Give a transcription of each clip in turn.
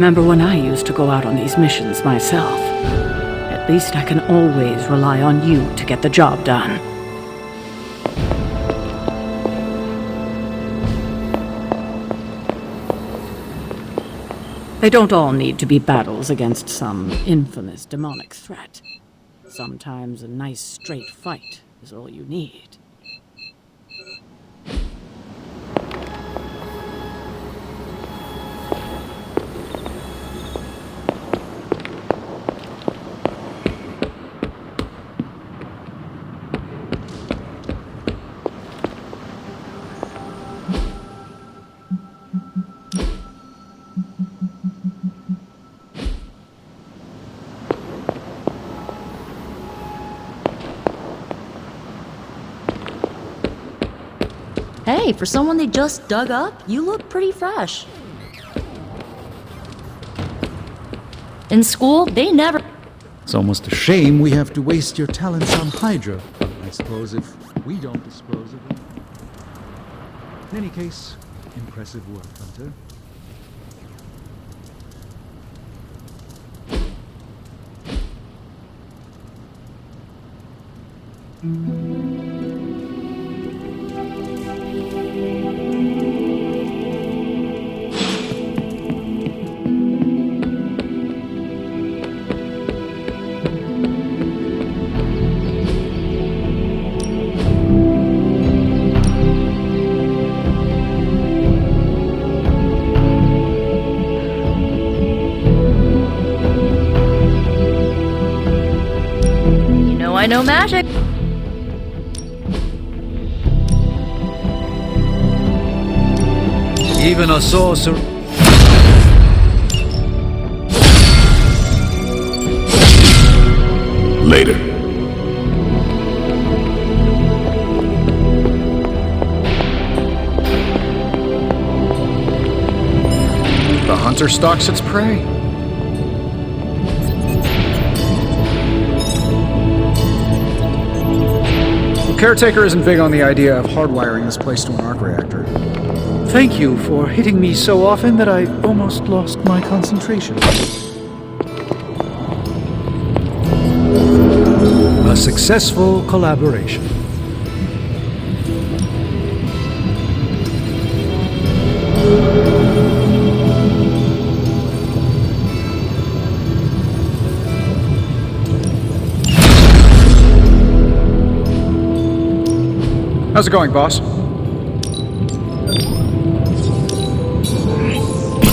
Remember when I used to go out on these missions myself? At least I can always rely on you to get the job done. They don't all need to be battles against some infamous demonic threat. Sometimes a nice straight fight is all you need. Hey, for someone they just dug up, you look pretty fresh. In school, they never... It's almost a shame we have to waste your talents on Hydra. I suppose if we don't dispose of it. In any case, impressive work, Hunter. I know magic. Even a sorcerer. Later. The hunter stalks its prey. Caretaker isn't big on the idea of hardwiring this place to an arc reactor. Thank you for hitting me so often that I almost lost my concentration. A successful collaboration. How's it going, boss? Let's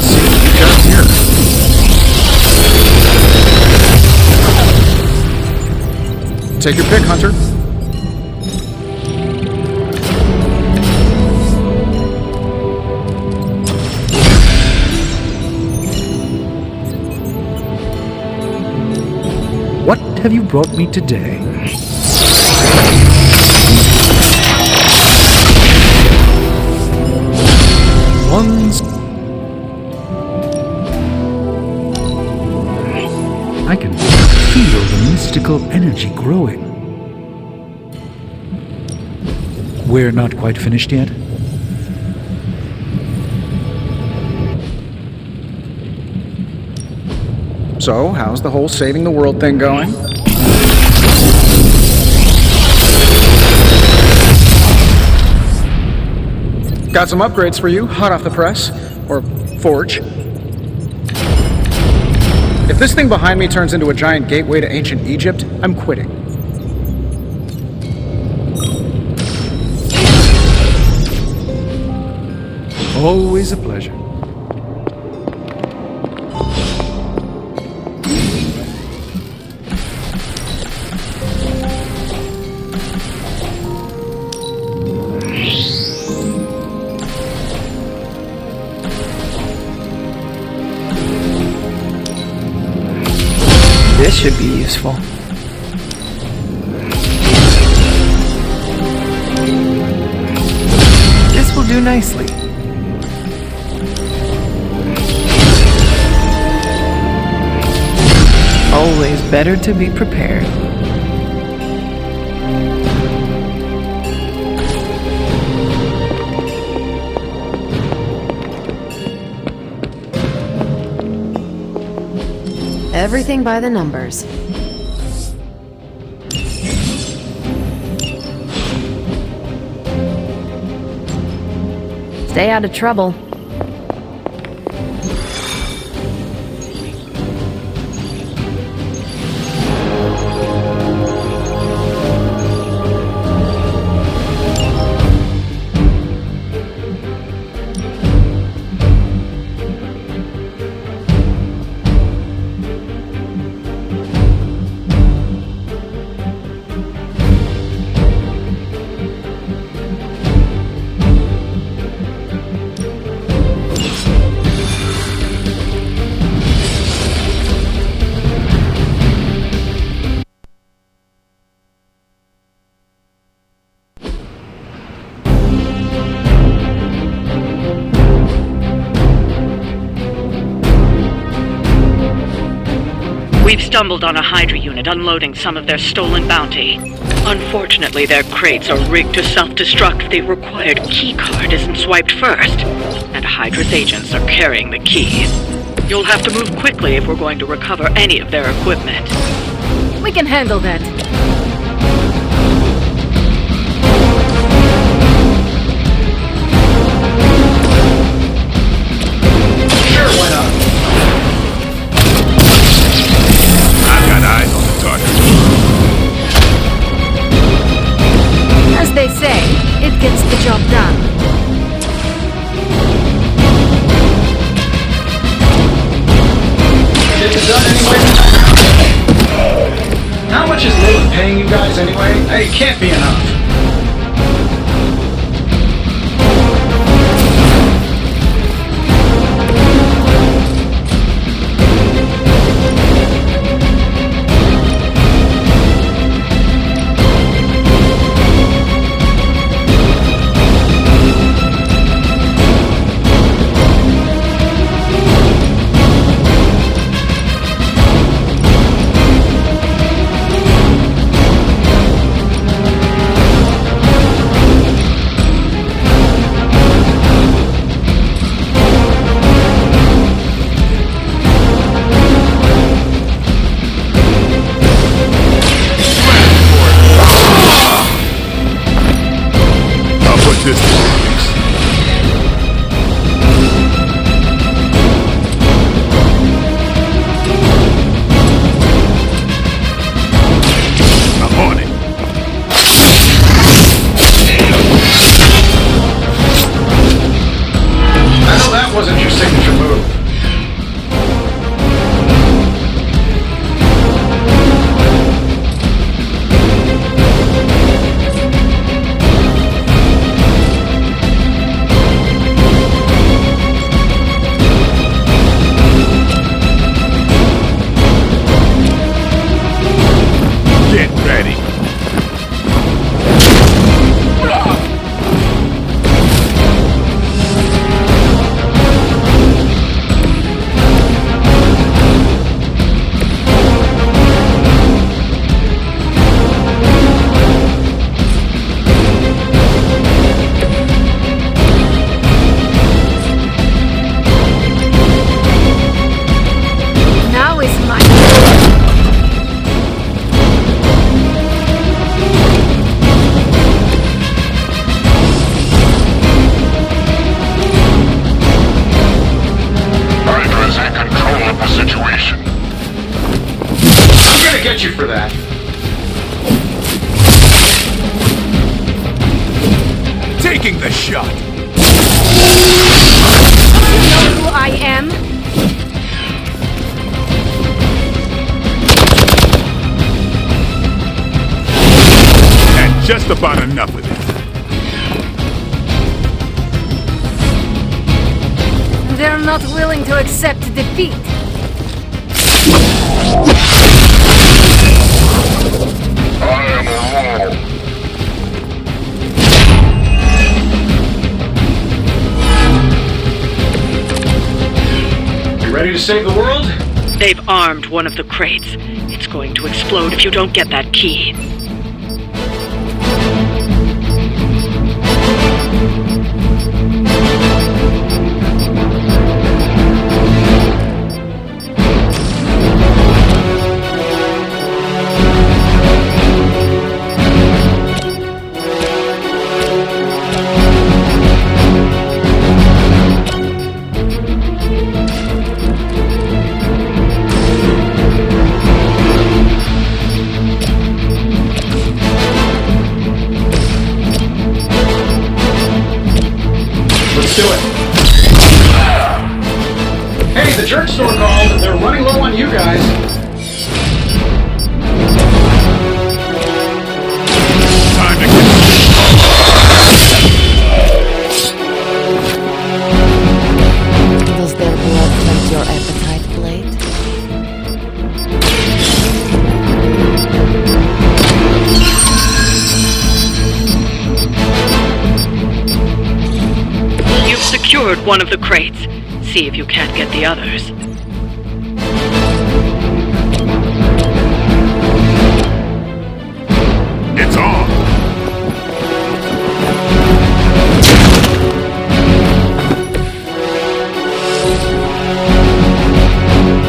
see what you got here. Take your pick, Hunter. What have you brought me today? I can feel the mystical energy growing. We're not quite finished yet? So, how's the whole saving the world thing going? Got some upgrades for you, hot off the press. Or forge. If this thing behind me turns into a giant gateway to ancient Egypt, I'm quitting. Always a pleasure. This should be useful. This will do nicely. Always better to be prepared. Everything by the numbers. Stay out of trouble. We've stumbled on a Hydra unit unloading some of their stolen bounty. Unfortunately, their crates are rigged to self-destruct. The required key card isn't swiped first, and Hydra's agents are carrying the key. You'll have to move quickly if we're going to recover any of their equipment. We can handle that. Sure, why not? I've got eyes on the target. As they say, it gets the job done. Get it done anyway. How much is Lilith paying you guys anyway? It can't be enough. Wasn't your signature move. Get ready. Now is my... Hydra's in control of the situation. I'm gonna get you for that. Taking the shot. You know who I am? And just about enough of it. They're not willing to accept defeat. I am alone. You ready to save the world? They've armed one of the crates. It's going to explode if you don't get that key. called. They're running low on you guys. Time to get... Does their blood tempt your appetite, Blade? You've secured one of the crates. See if you can't get the others. It's on!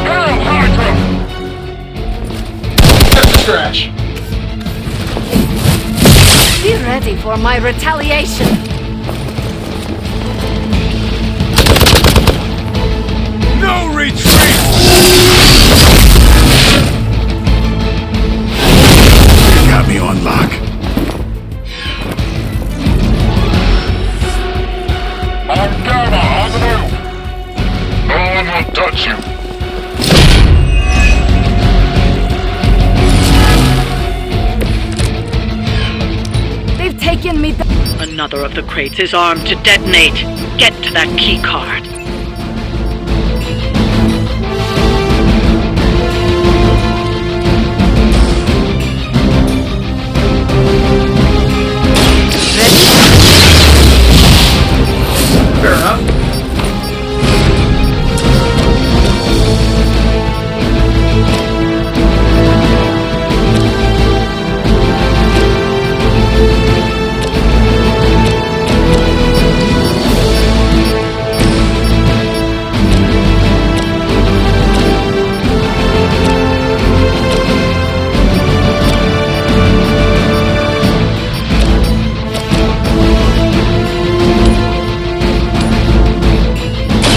Hail Hydra! That's a scratch. Be ready for my retaliation! No retreat! You got me on lock. I'm Gamma on the move! No one will touch you! They've taken me back. Another of the crates is armed to detonate. Get to that key card. Fair enough.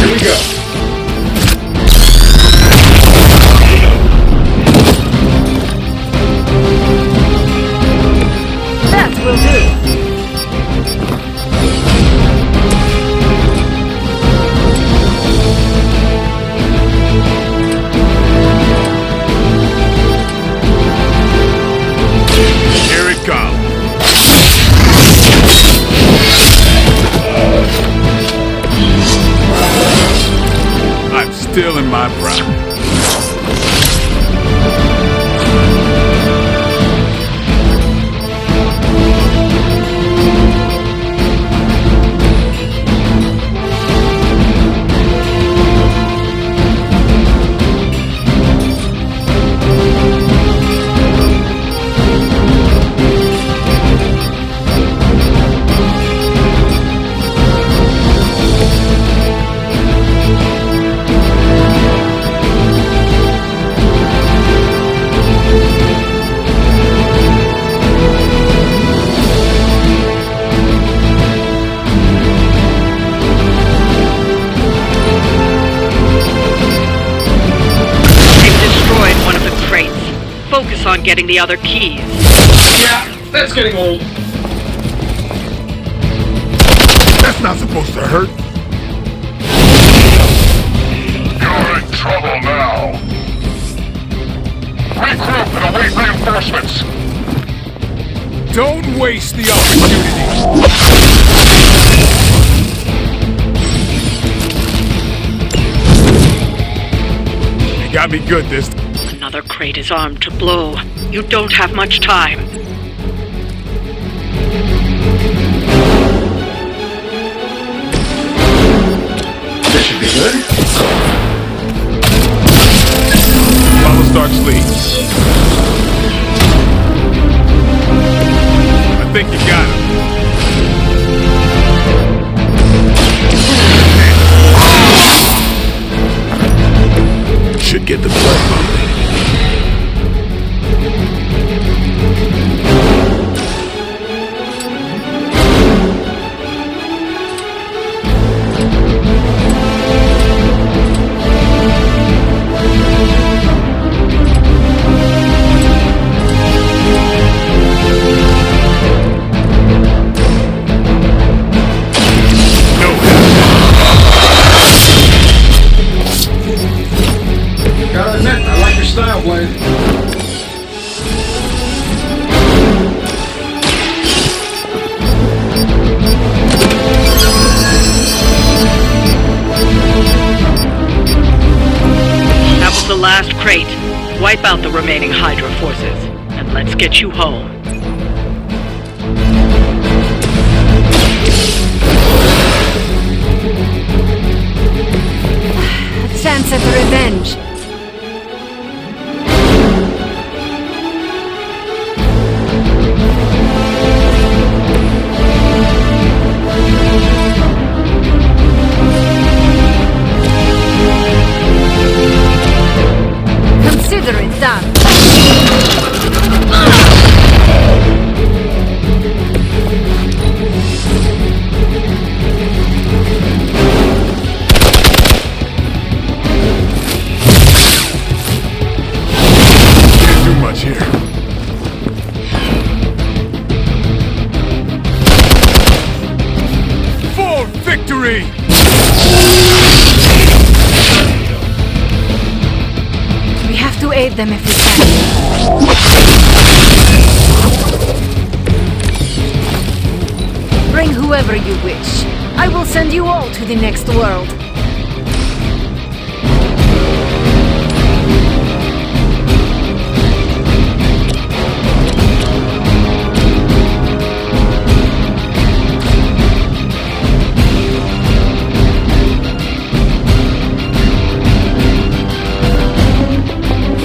Here we go. That will do. Here it comes. I'm still in my prime. Focus on getting the other keys. Yeah, that's getting old. That's not supposed to hurt. You're in trouble now! Regroup and await reinforcements! Don't waste the opportunity. You got me good this time. Another crate is armed to blow. You don't have much time. This should be good. Follow Stark's lead. I think you got him. Should get the blood pumping. Gotta admit, I like your style, Blade. That was the last crate. Wipe out the remaining Hydra forces, and let's get you home. A chance at revenge. Consider it done. Can't do much here. For victory! We have to aid them if we can. Bring whoever you wish. I will send you all to the next world.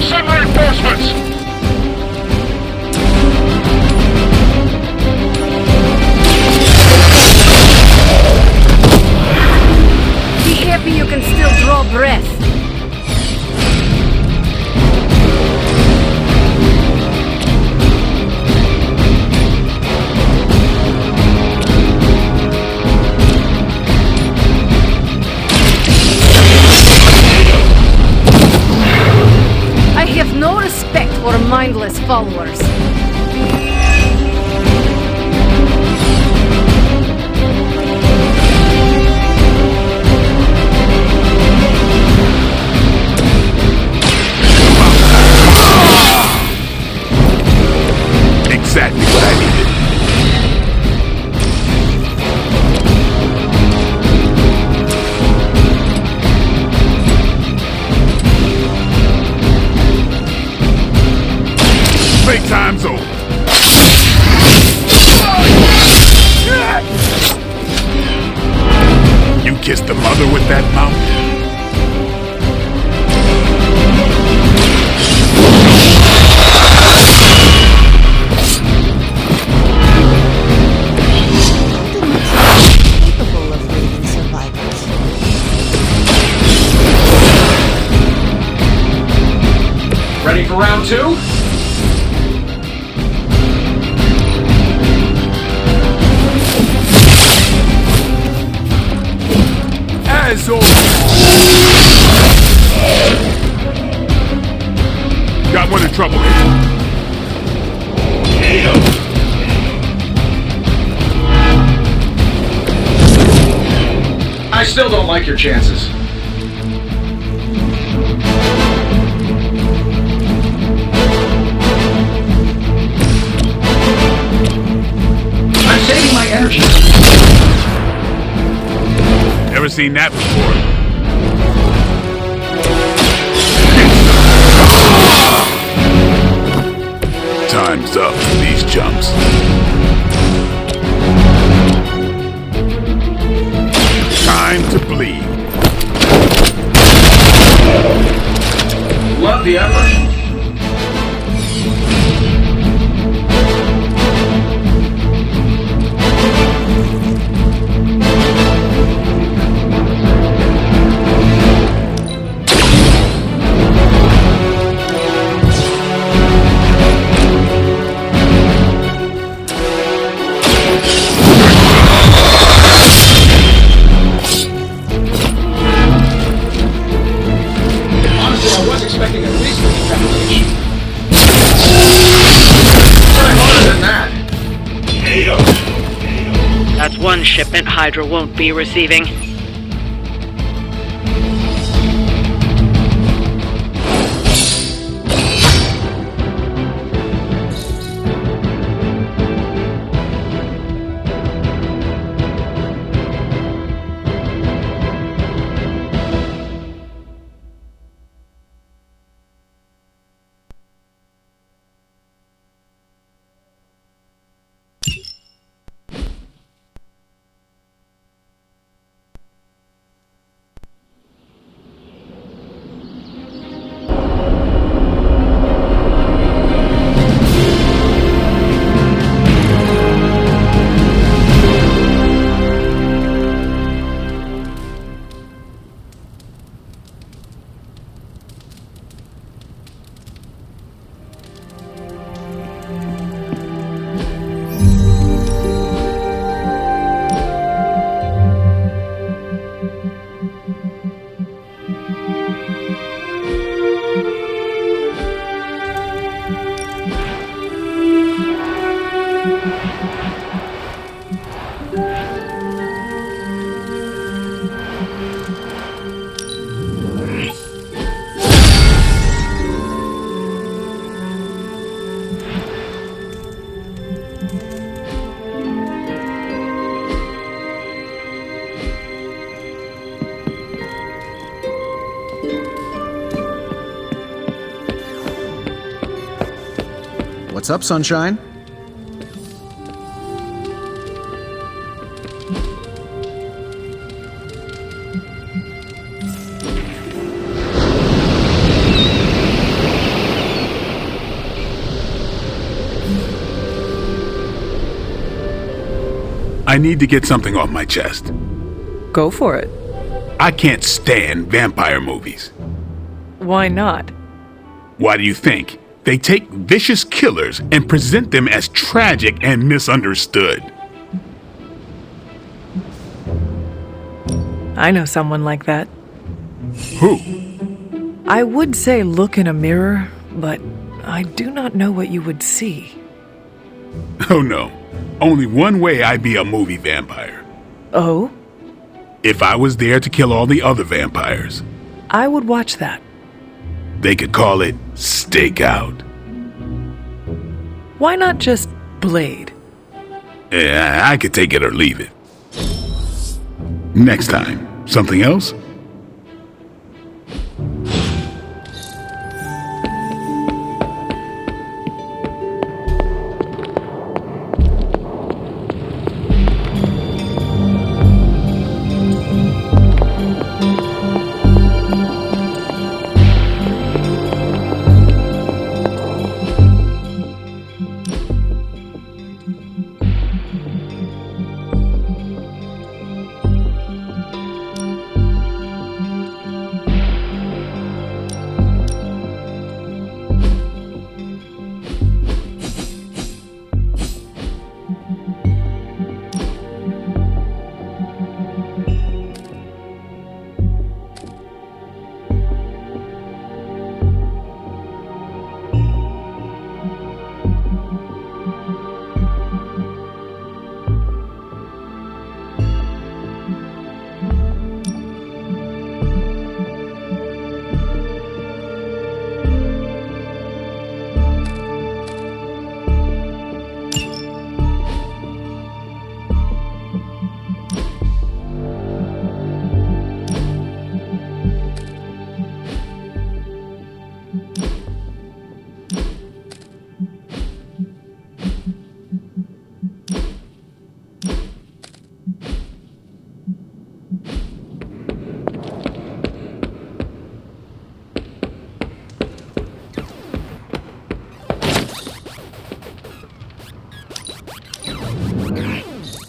Send reinforcements! Be happy you can still draw breath. I have no respect for mindless followers. Exactly what I needed. Playtime's over. You kissed the mother with that mouth? Capable of leading survivors. Ready for round two? As always. Got one in trouble here. I still don't like your chances. I'm saving my energy. Never seen that before. Time's up for these chumps. Time to bleed. Love the effort. Honestly, I was expecting at least a decapitation. Try harder than that. That's one shipment Hydra won't be receiving. What's up, Sunshine? I need to get something off my chest. Go for it. I can't stand vampire movies. Why not? Why do you think? They take vicious killers and present them as tragic and misunderstood. I know someone like that. Who? I would say look in a mirror, but I do not know what you would see. Oh no. Only one way I'd be a movie vampire. Oh? If I was there to kill all the other vampires. I would watch that. They could call it Stakeout. Why not just Blade? Yeah, I could take it or leave it. Next time. Something else?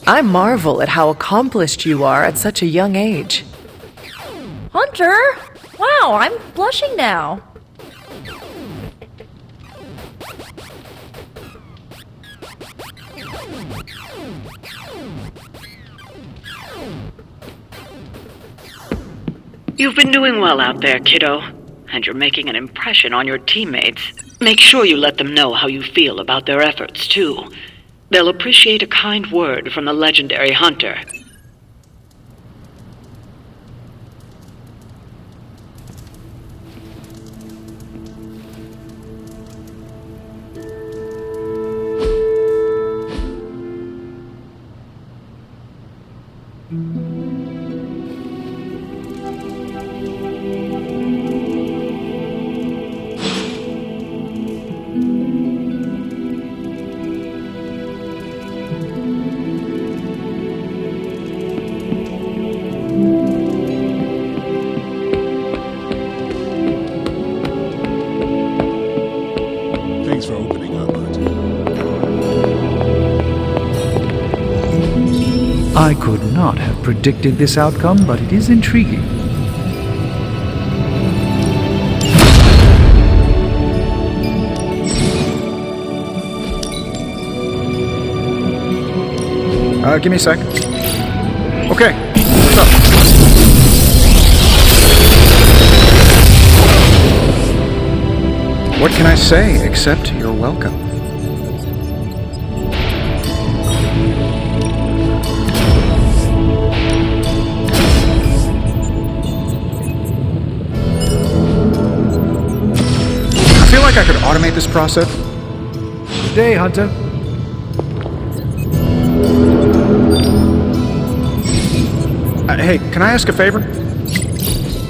I marvel at how accomplished you are at such a young age. Hunter! Wow, I'm blushing now. You've been doing well out there, kiddo. And you're making an impression on your teammates. Make sure you let them know how you feel about their efforts, too. They'll appreciate a kind word from the legendary Hunter. Thanks for opening up, Hunter. I could not have predicted this outcome, but it is intriguing. Give me a sec. Okay, what's up? What can I say except you're welcome? I feel like I could automate this process. Good day, Hunter. Hey, can I ask a favor?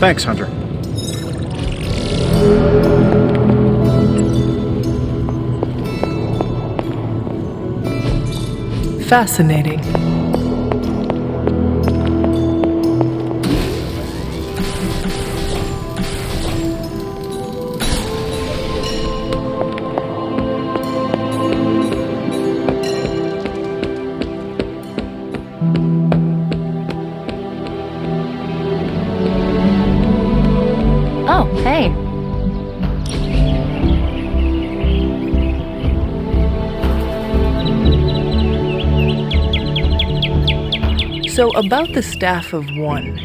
Thanks, Hunter. Fascinating. Oh, hey. So, about the Staff of One.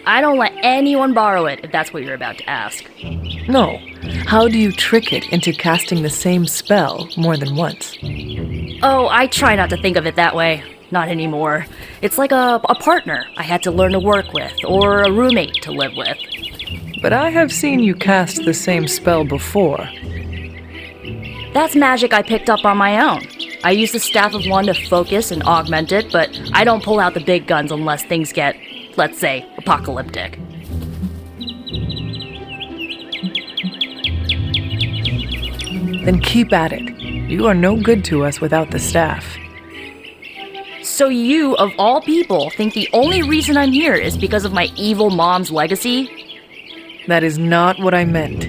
I don't let anyone borrow it, if that's what you're about to ask. No. How do you trick it into casting the same spell more than once? Oh, I try not to think of it that way. Not anymore. It's like a partner I had to learn to work with, or a roommate to live with. But I have seen you cast the same spell before. That's magic I picked up on my own. I use the Staff of One to focus and augment it, but I don't pull out the big guns unless things get, let's say, apocalyptic. Then keep at it. You are no good to us without the staff. So you, of all people, think the only reason I'm here is because of my evil mom's legacy? That is not what I meant.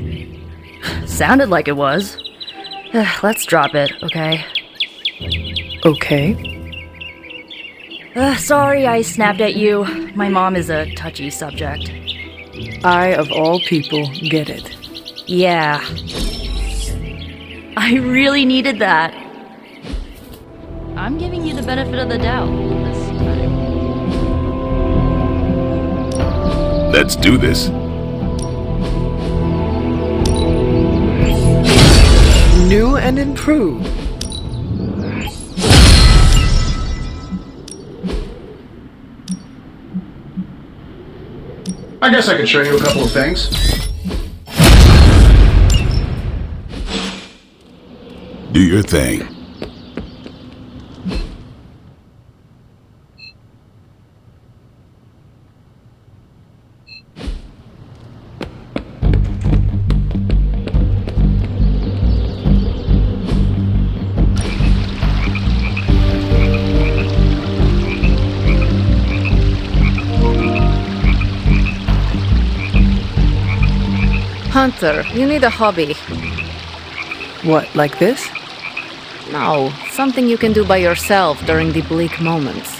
Sounded like it was. Let's drop it, okay? Okay. Sorry I snapped at you. My mom is a touchy subject. I, of all people, get it. Yeah. I really needed that. I'm giving you the benefit of the doubt this time. Let's do this. New and improved. I guess I could show you a couple of things. Do your thing. Hunter, you need a hobby. What, like this? No, something you can do by yourself during the bleak moments.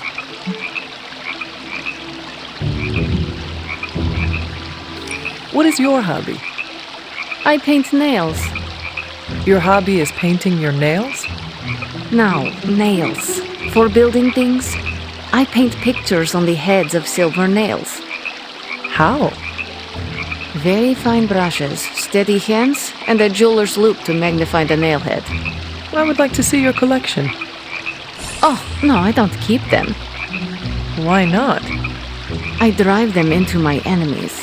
What is your hobby? I paint nails. Your hobby is painting your nails? No, nails. For building things, I paint pictures on the heads of silver nails. How? Very fine brushes, steady hands, and a jeweler's loupe to magnify the nail head. I would like to see your collection. Oh, no, I don't keep them. Why not? I drive them into my enemies.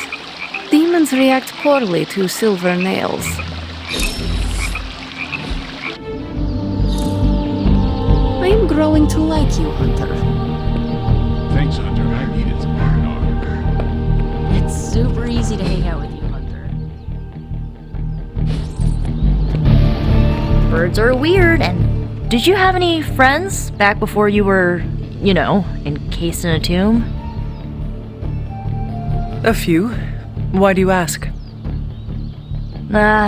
Demons react poorly to silver nails. I am growing to like you, Hunter. Thanks, Hunter. I needed some R&R. It's super easy to hang out with you, Hunter. Birds are weird, and did you have any friends back before you were, encased in a tomb? A few. Why do you ask?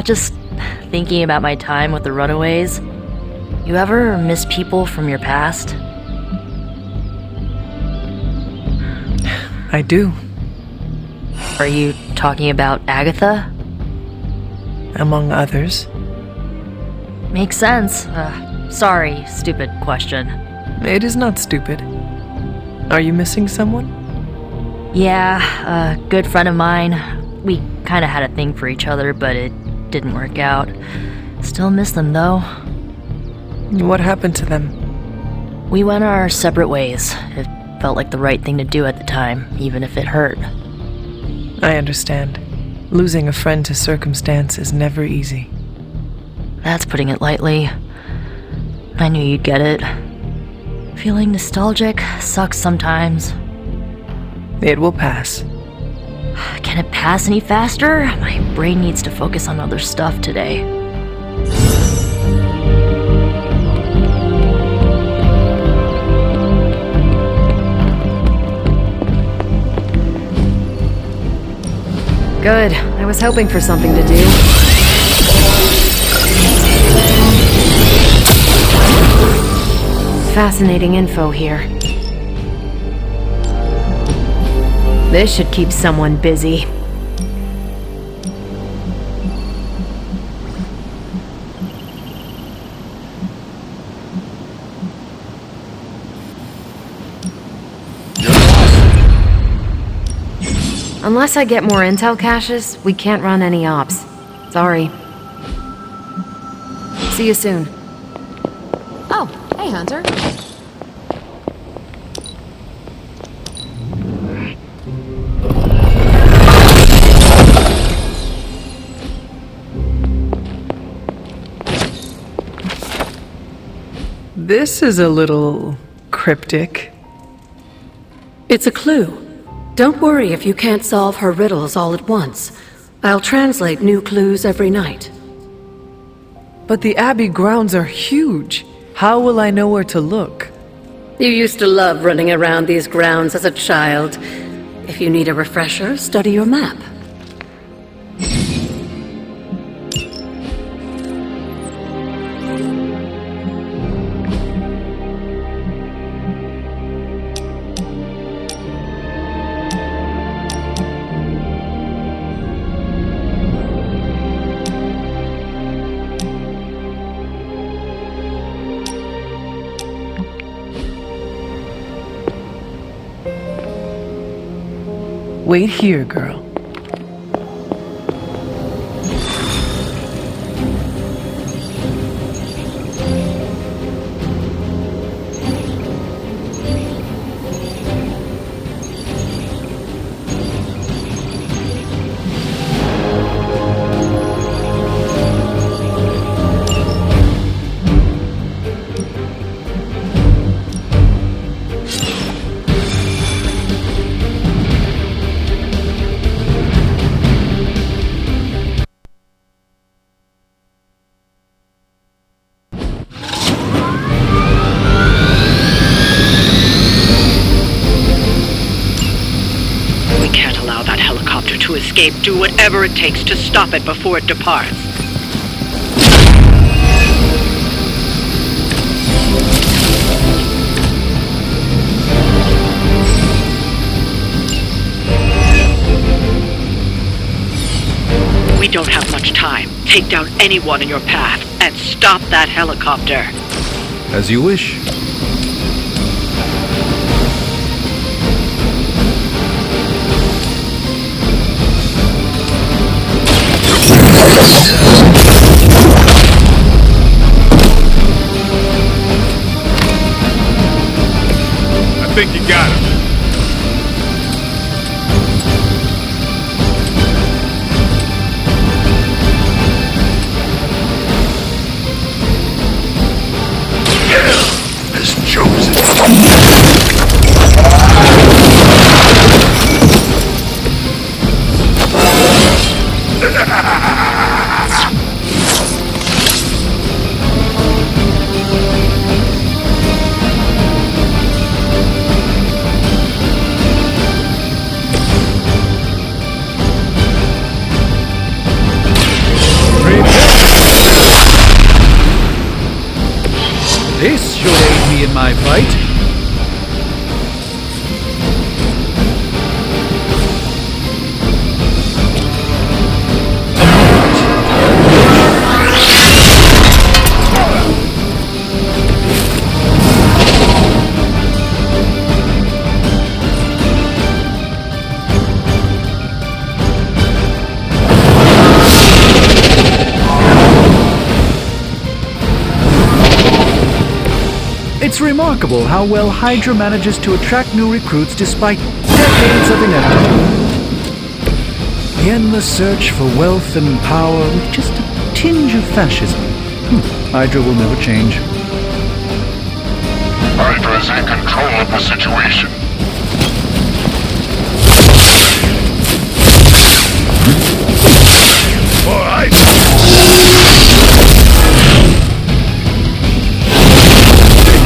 Just thinking about my time with the Runaways. You ever miss people from your past? I do. Are you talking about Agatha? Among others. Makes sense. Sorry, stupid question. It is not stupid. Are you missing someone? Yeah, a good friend of mine. We kinda had a thing for each other, but it didn't work out. Still miss them, though. What happened to them? We went our separate ways. It felt like the right thing to do at the time, even if it hurt. I understand. Losing a friend to circumstance is never easy. That's putting it lightly. I knew you'd get it. Feeling nostalgic sucks sometimes. It will pass. Can it pass any faster? My brain needs to focus on other stuff today. Good. I was hoping for something to do. Fascinating info here. This should keep someone busy. Unless I get more intel caches, we can't run any ops. Sorry. See you soon. Oh, hey, Hunter. This is a little cryptic. It's a clue. Don't worry if you can't solve her riddles all at once. I'll translate new clues every night. But the Abbey grounds are huge. How will I know where to look? You used to love running around these grounds as a child. If you need a refresher, study your map. Wait here, girl. Escape, do whatever it takes to stop it before it departs. We don't have much time. Take down anyone in your path and stop that helicopter. As you wish. I think you got him. Has chosen. This should aid me in my fight. It's remarkable how well Hydra manages to attract new recruits despite decades of ineptitude. The endless search for wealth and power with just a tinge of fascism. Hydra will never change. Hydra is in control of the situation. All right.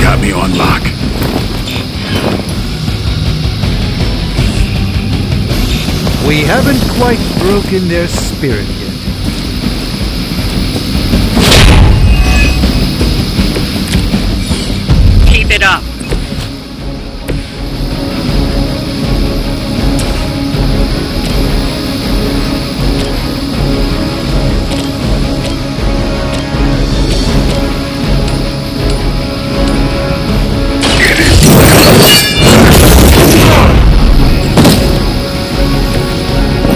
Got me on lock. We haven't quite broken their spirit yet. Keep it up.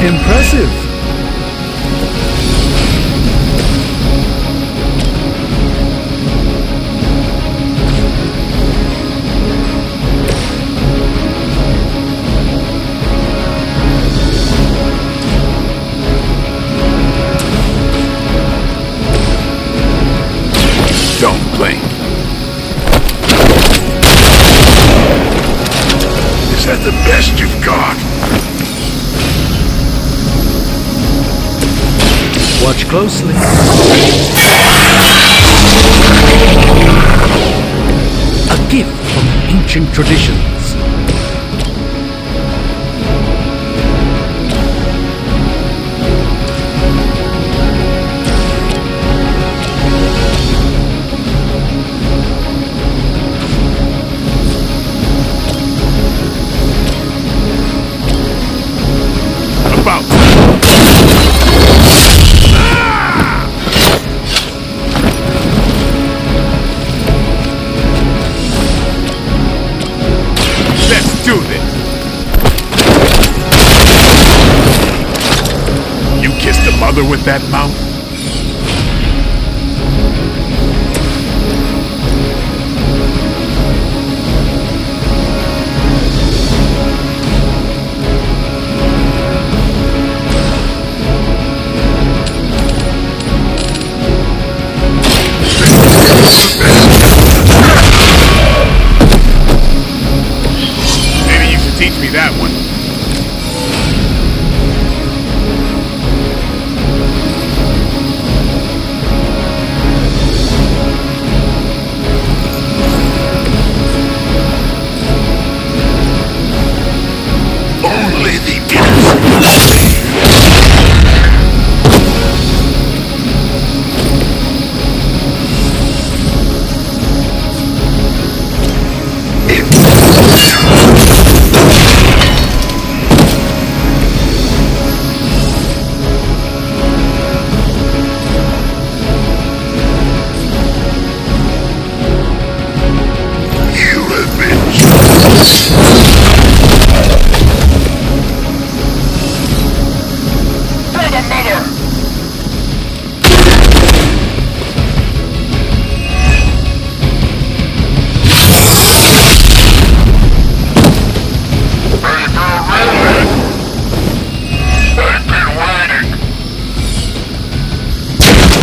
Impressive. Don't blink. Is that the best you've got? Watch closely. A gift from ancient traditions. About Let's do this. You kissed a mother with that mouth? Maybe you should teach me that one. Only the You have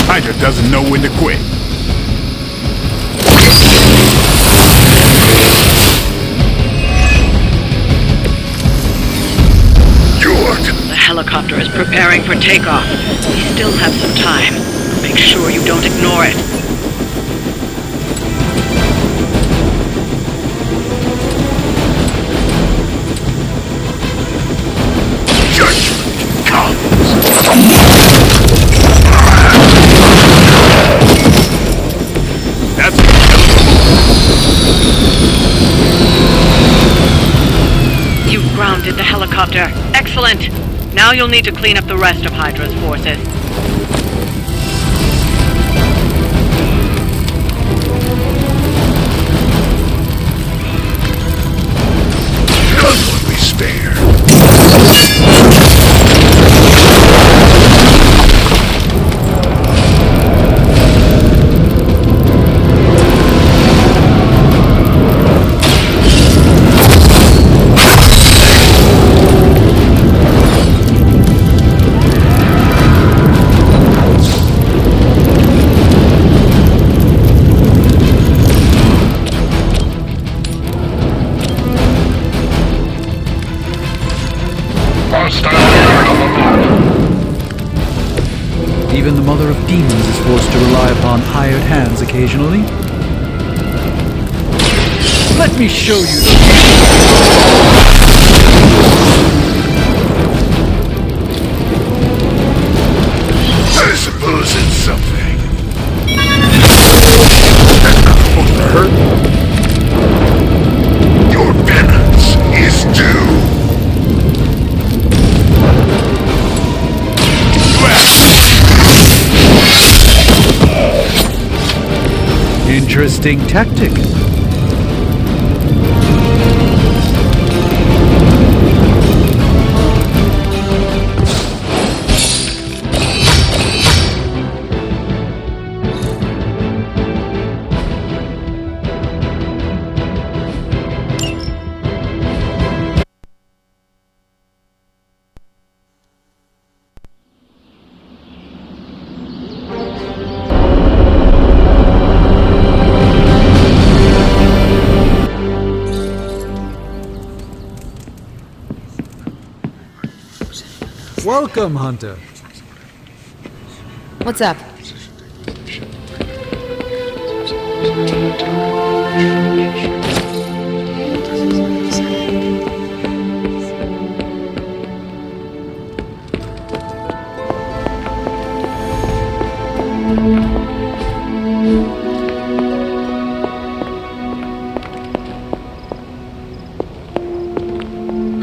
Hydra doesn't know when to quit. The helicopter is preparing for takeoff. We still have some time. Make sure you don't ignore it. Judgment comes. That's You've grounded the helicopter. Excellent. Now you'll need to clean up the rest of Hydra's forces. none will be spared. Even the Mother of Demons is forced to rely upon hired hands occasionally. Let me show you the interesting tactic. Welcome, Hunter. What's up?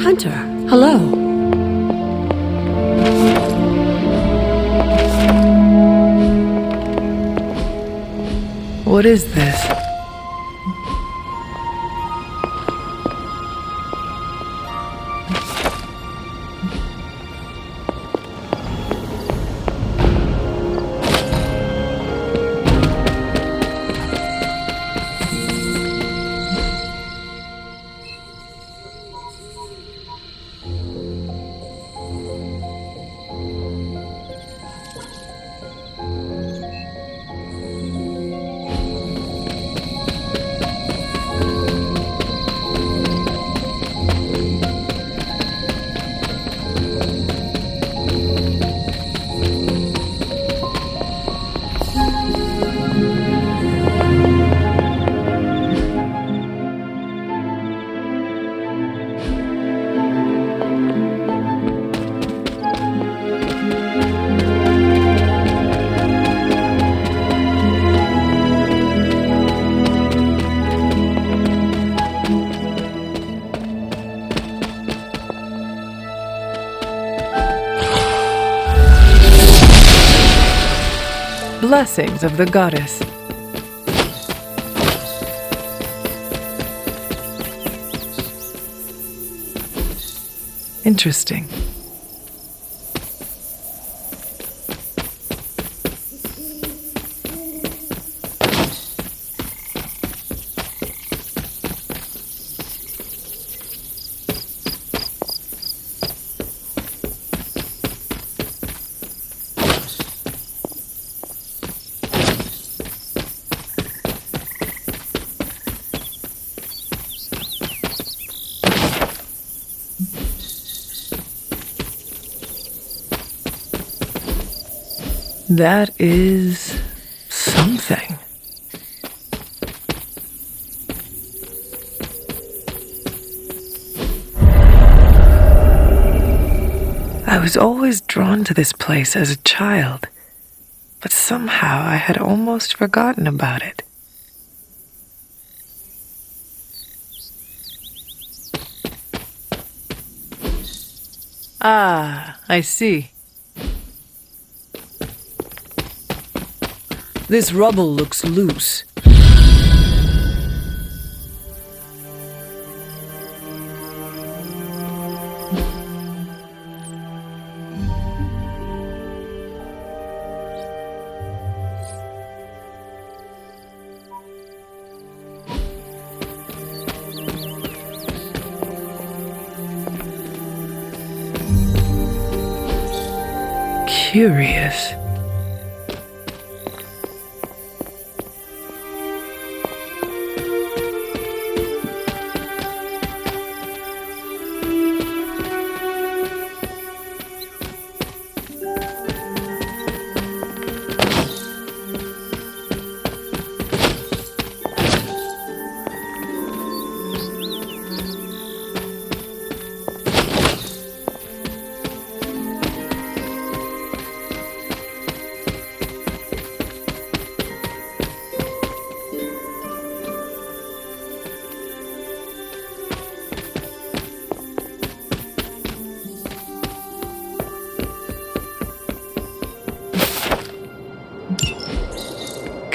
Hunter, hello. What is this? Blessings of the goddess. Interesting. That is something. I was always drawn to this place as a child, but somehow I had almost forgotten about it. Ah, I see. This rubble looks loose. Curious.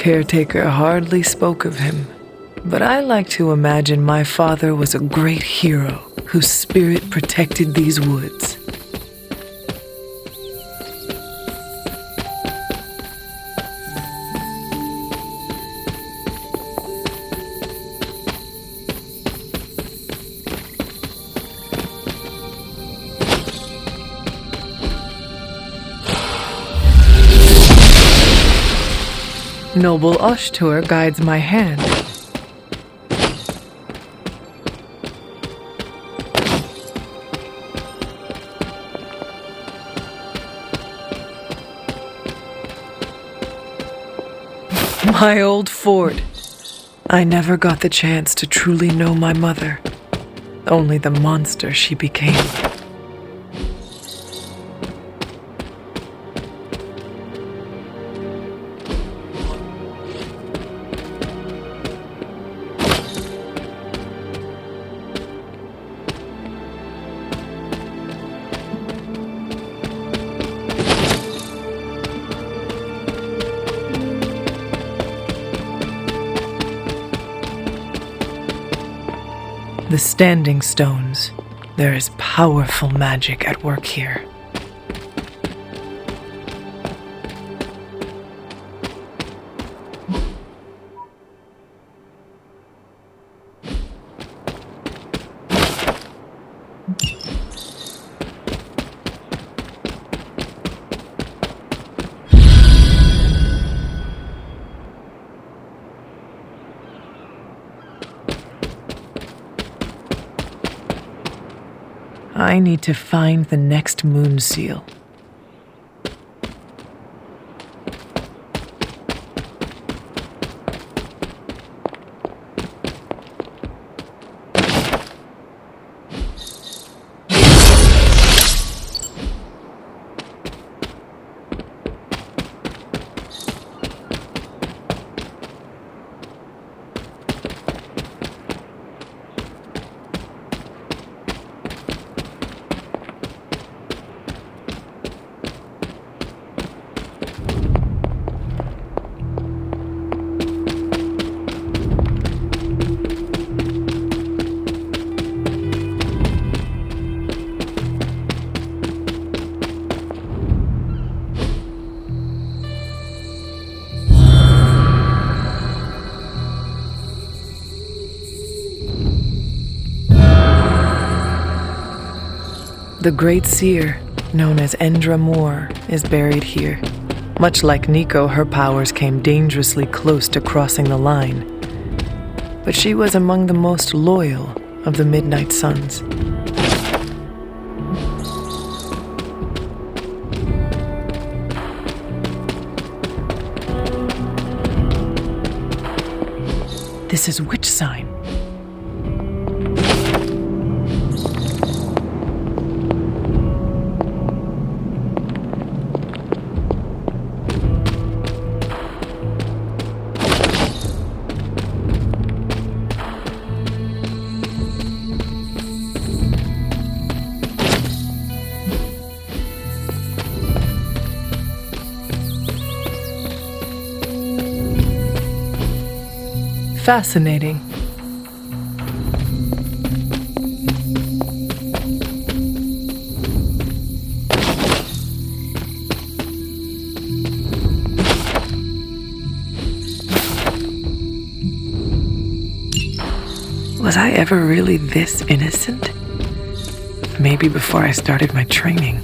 caretaker hardly spoke of him, but I like to imagine my father was a great hero whose spirit protected these woods. Noble Ushtur guides my hand. My old fort. I never got the chance to truly know my mother, only the monster she became. The Standing Stones. There is powerful magic at work here. I need to find the next moon seal. The Great Seer, known as Endra Moore, is buried here. Much like Nico, her powers came dangerously close to crossing the line. But she was among the most loyal of the Midnight Suns. This is witch sign. Fascinating. Was I ever really this innocent? Maybe before I started my training.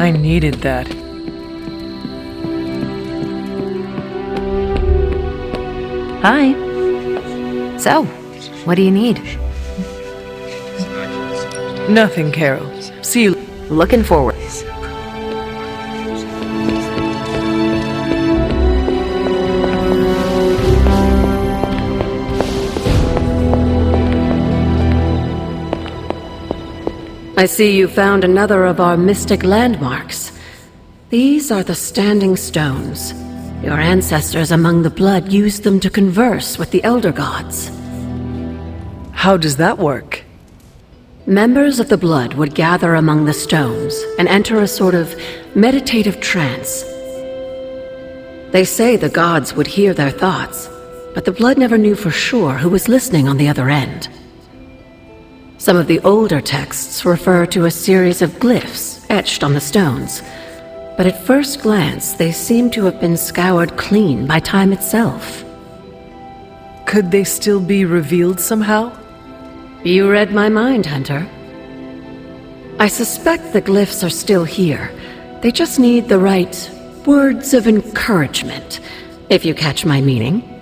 I needed that. Hi. So, what do you need? Nothing, Carol. See you. Looking forward. I see you found another of our mystic landmarks. These are the Standing Stones. Your ancestors among the blood used them to converse with the Elder Gods. How does that work? Members of the blood would gather among the stones and enter a sort of meditative trance. They say the gods would hear their thoughts, but the blood never knew for sure who was listening on the other end. Some of the older texts refer to a series of glyphs etched on the stones, but at first glance they seem to have been scoured clean by time itself. Could they still be revealed somehow? You read my mind, Hunter. I suspect the glyphs are still here. They just need the right words of encouragement, if you catch my meaning.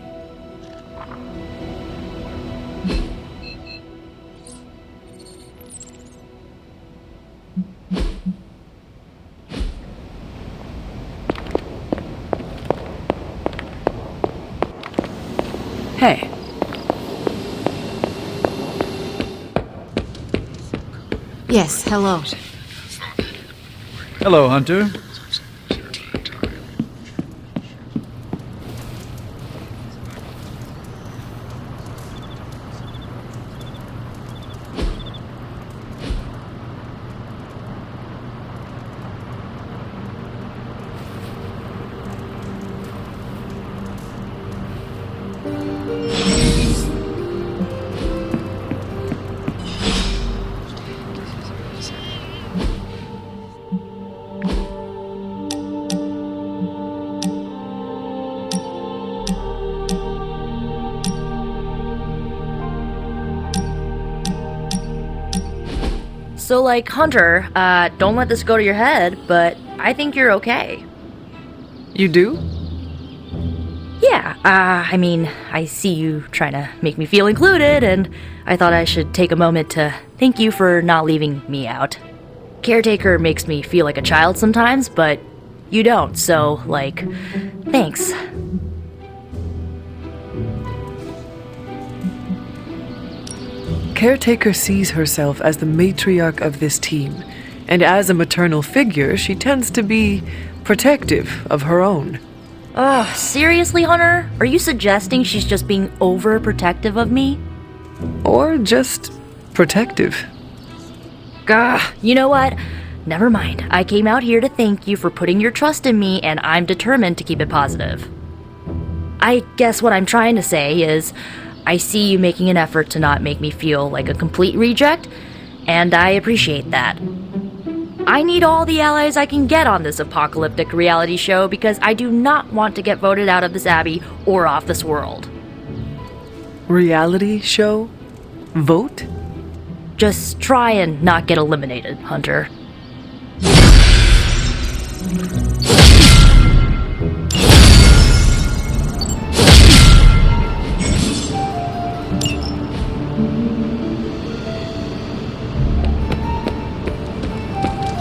Hey. Yes, hello. Hello, Hunter. So, like, Hunter, don't let this go to your head, but I think you're okay. You do? Yeah, I mean, I see you trying to make me feel included, and I thought I should take a moment to thank you for not leaving me out. Caretaker makes me feel like a child sometimes, but you don't, so, like, thanks. Caretaker sees herself as the matriarch of this team, and as a maternal figure, she tends to be protective of her own. Ugh, seriously, Hunter? Are you suggesting she's just being overprotective of me? Or just protective. Gah, you know what? Never mind. I came out here to thank you for putting your trust in me, and I'm determined to keep it positive. I guess what I'm trying to say is, I see you making an effort to not make me feel like a complete reject, and I appreciate that. I need all the allies I can get on this apocalyptic reality show because I do not want to get voted out of this abbey or off this world. Reality show? Vote? Just try and not get eliminated, Hunter.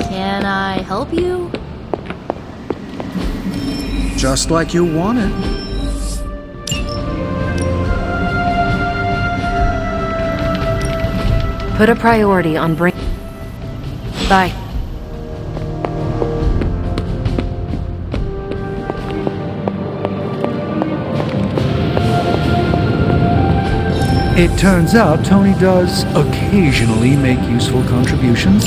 Can I help you? Just like you wanted. Put a priority on bring. Bye. It turns out Tony does occasionally make useful contributions.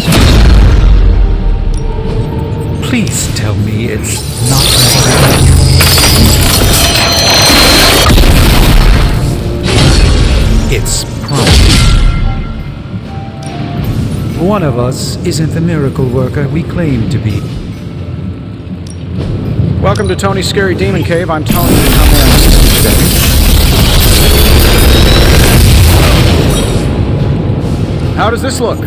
Please tell me it's not that. It's probably. One of us isn't the miracle worker we claim to be. Welcome to Tony's Scary Demon Cave. I'm Tony. Come in. How does this look?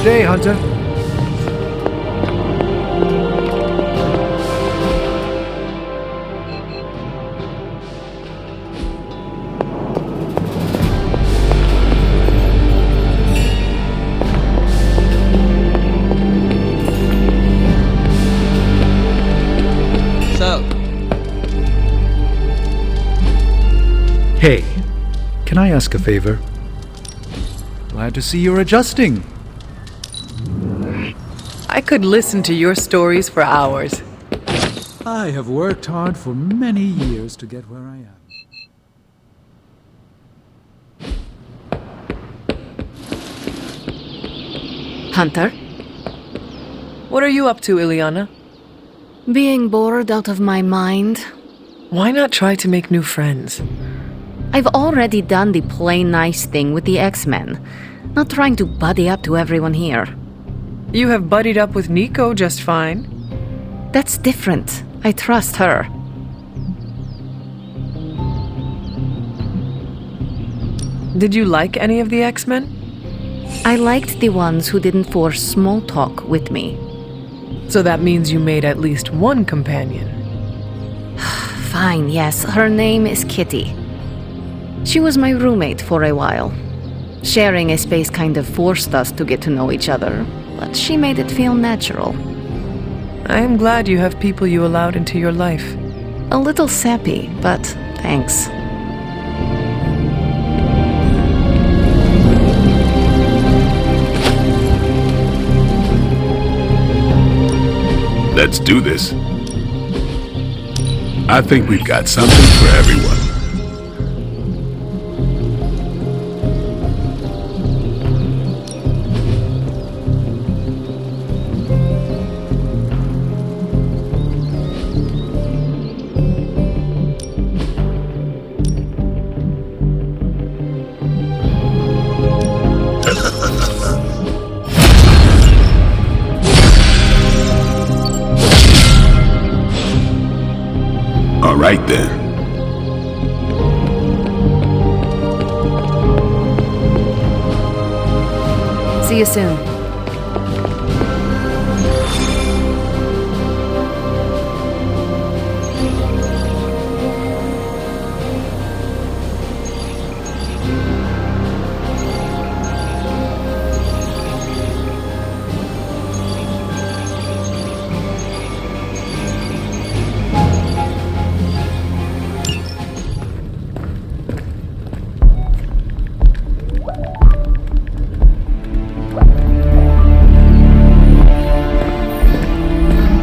day, Hunter. Hey, can I ask a favor? Glad to see you're adjusting. I could listen to your stories for hours. I have worked hard for many years to get where I am. Hunter? What are you up to, Ileana? Being bored out of my mind. Why not try to make new friends? I've already done the play nice thing with the X-Men. Not trying to buddy up to everyone here. You have buddied up with Nico just fine. That's different. I trust her. Did you like any of the X-Men? I liked the ones who didn't force small talk with me. So that means you made at least one companion. Fine, yes. Her name is Kitty. She was my roommate for a while. Sharing a space kind of forced us to get to know each other, but she made it feel natural. I am glad you have people you allowed into your life. A little sappy, but thanks. Let's do this. I think we've got something for everyone. All right then. See you soon.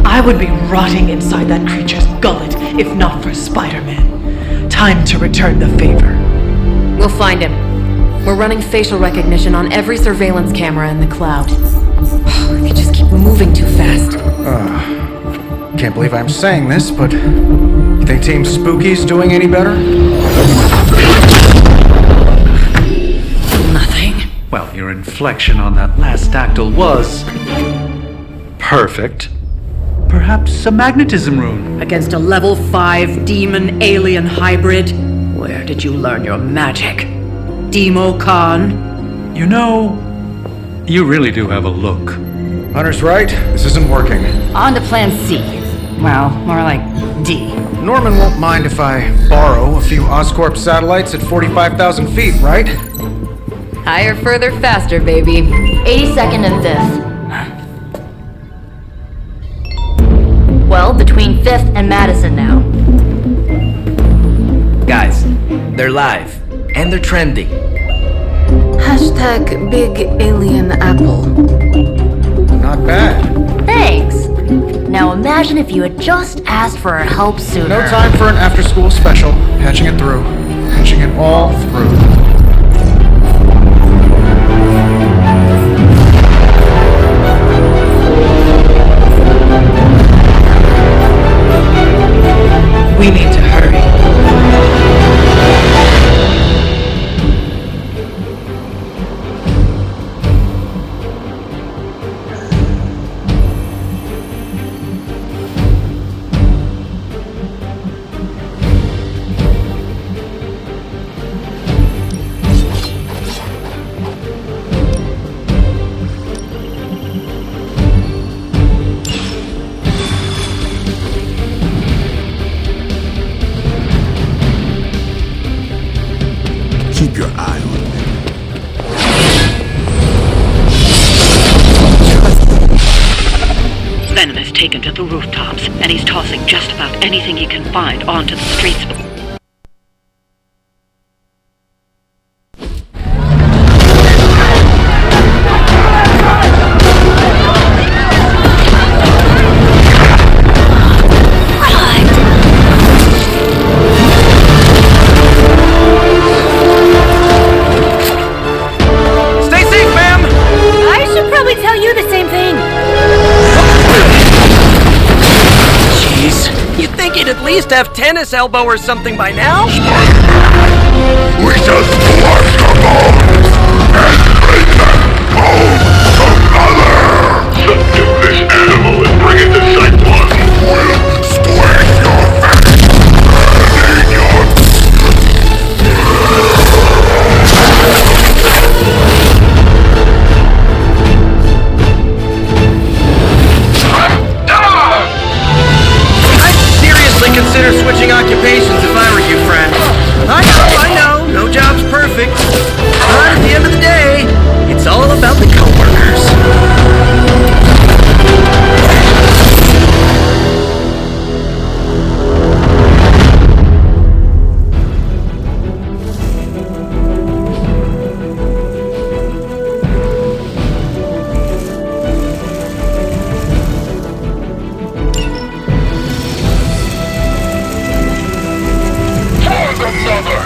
I would be rotting inside that creature's gullet if not for Spider-Man. Time to return the favor. We'll find him. We're running facial recognition on every surveillance camera in the cloud. We could just keep moving too fast. Can't believe I'm saying this, but you think Team Spooky's doing any better? Nothing. Well, your inflection on that last dactyl was perfect. Perhaps a magnetism rune. Against a level 5 demon alien hybrid? Where did you learn your magic? Demo Khan? You know, you really do have a look. Hunter's right. This isn't working. On to plan C. Well, more like D. Norman won't mind if I borrow a few Oscorp satellites at 45,000 feet, right? Higher, further, faster, baby. 82nd and 5th. Well, between 5th and Madison now. Guys, they're live. And they're trending. Hashtag Big Alien Apple. Not bad. Thanks. Now imagine if you had just asked for our help sooner. No time for an after-school special. Patching it through. Patching it all through. We need to hurry. stationed at the rooftops, and he's tossing just about anything he can find onto the streets. Stay safe, ma'am! I should probably tell you the same thing. Jeez, you'd think he'd at least have tennis elbow or something by now. We shall squash the bones and bring them home to mother! Subdue this animal and bring it to Site 1. We'll squish your face and in your... I'd seriously consider switching occupations if I were you, friend. I know, no job's perfect. But at the end of the day, it's all about the coworkers. For the mother!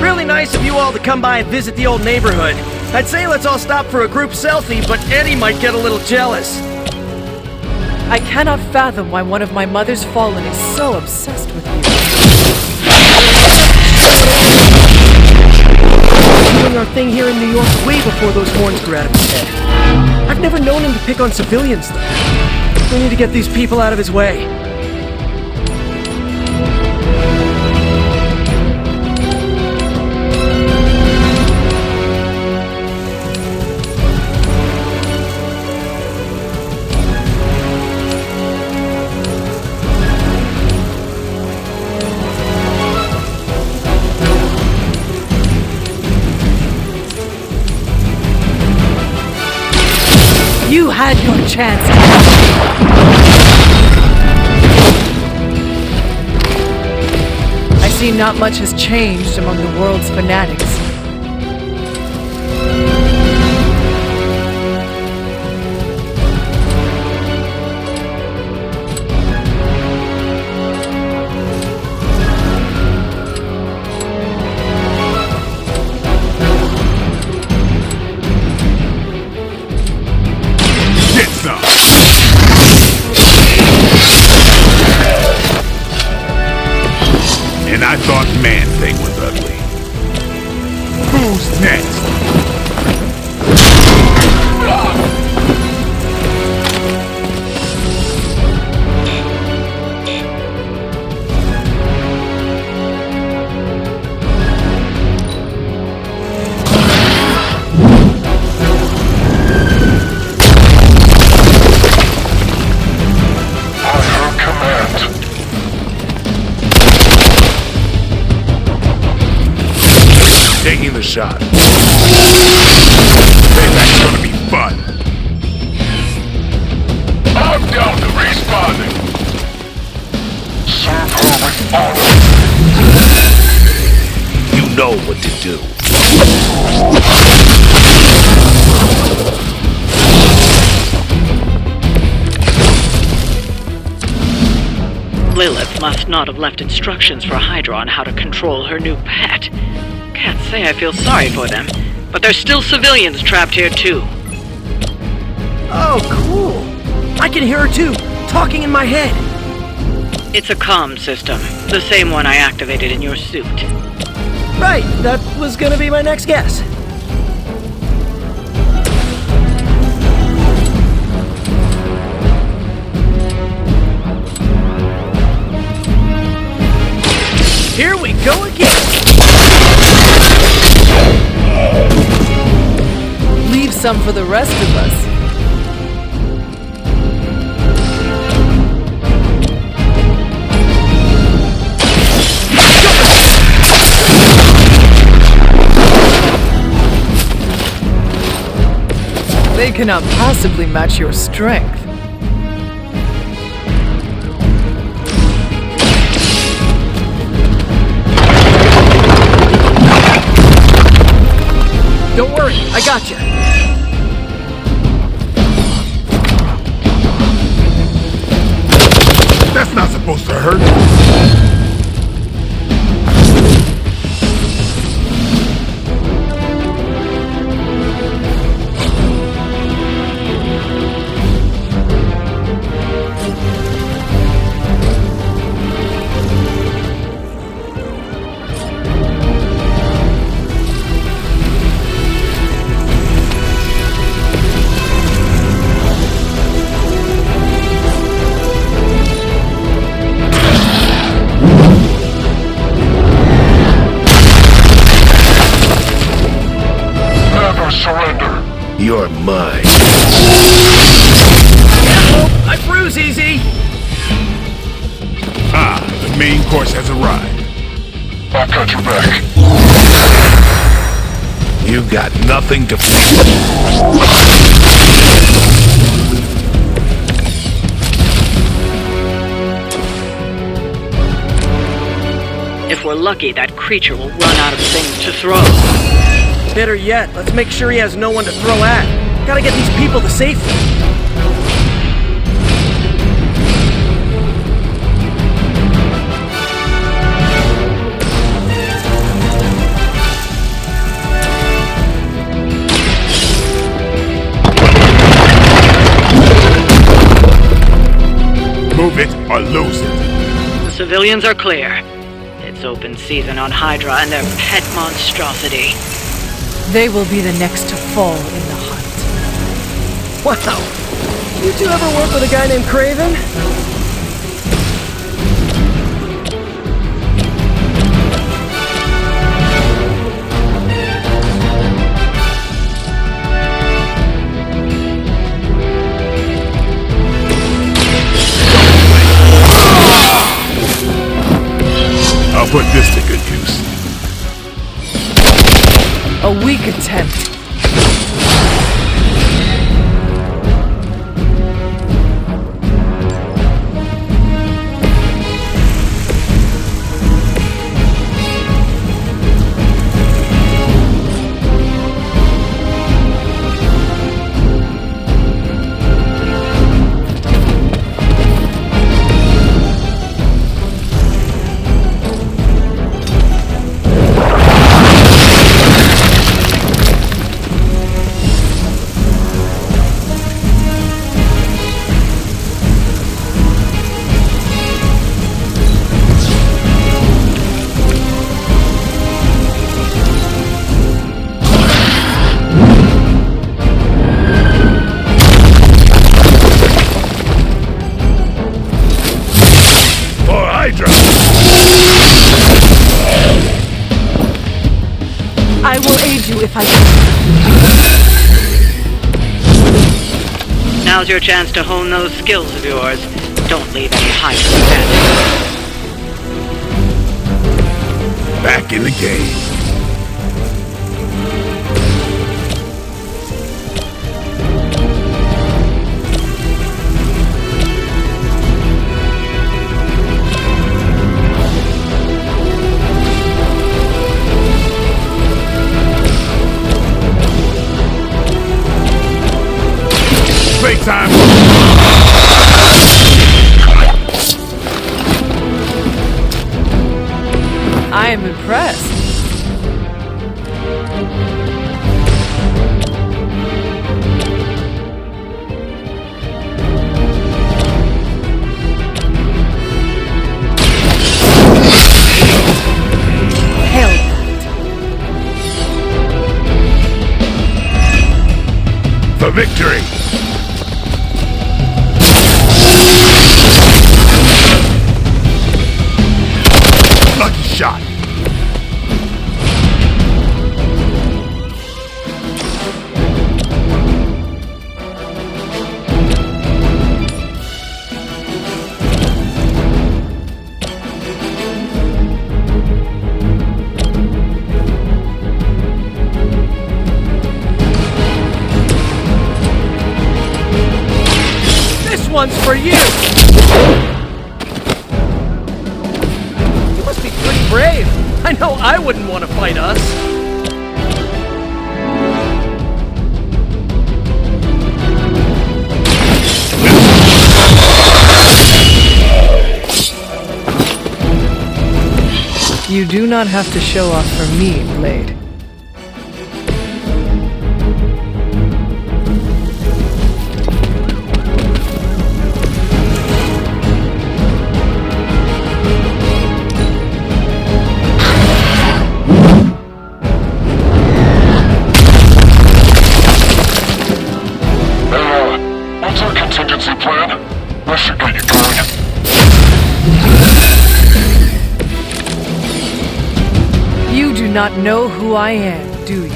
Really nice of you all to come by and visit the old neighborhood. I'd say let's all stop for a group selfie, but Eddie might get a little jealous. I cannot fathom why one of my mother's fallen is so obsessed with you. Doing our thing here in New York way before those horns grew out of his head. I've never known him to pick on civilians, though. We need to get these people out of his way. You had your chance. I see not much has changed among the world's fanatics. Get some! And I thought Man-Thing was ugly. Who's next? By her command. Taking the shot. Payback's gonna be fun. I'm down to responding. Serve her with honor. You know what to do. Lilith must not have left instructions for Hydra on how to control her new pet. Can't say I feel sorry for them, but there's still civilians trapped here too. Oh, cool. I can hear her too, talking in my head. It's a comm system, the same one I activated in your suit. Right, that was gonna be my next guess. Here we go again. Leave some for the rest of us. They cannot possibly match your strength. Don't worry, I got you. That's not supposed to hurt. You're mine. I bruise easy. Ah, the main course has arrived. I got your back. You've got nothing to If we're lucky, that creature will run out of things to throw. Better yet, let's make sure he has no one to throw at. Gotta get these people to safety. move it or lose it. The civilians are clear. It's open season on Hydra and their pet monstrosity. They will be the next to fall in the hunt. Wow. You two ever work with a guy named Craven? I'll put this to good use. A weak attempt. I will aid you if I can. Now's your chance to hone those skills of yours. Don't leave any Hydra standing. Back in the game. Playtime. I am impressed. For victory. Lucky shot. brave. I know I wouldn't want to fight us. You do not have to show off for me, Blade. What's our contingency plan? This should get you good. You do not know who I am, do you?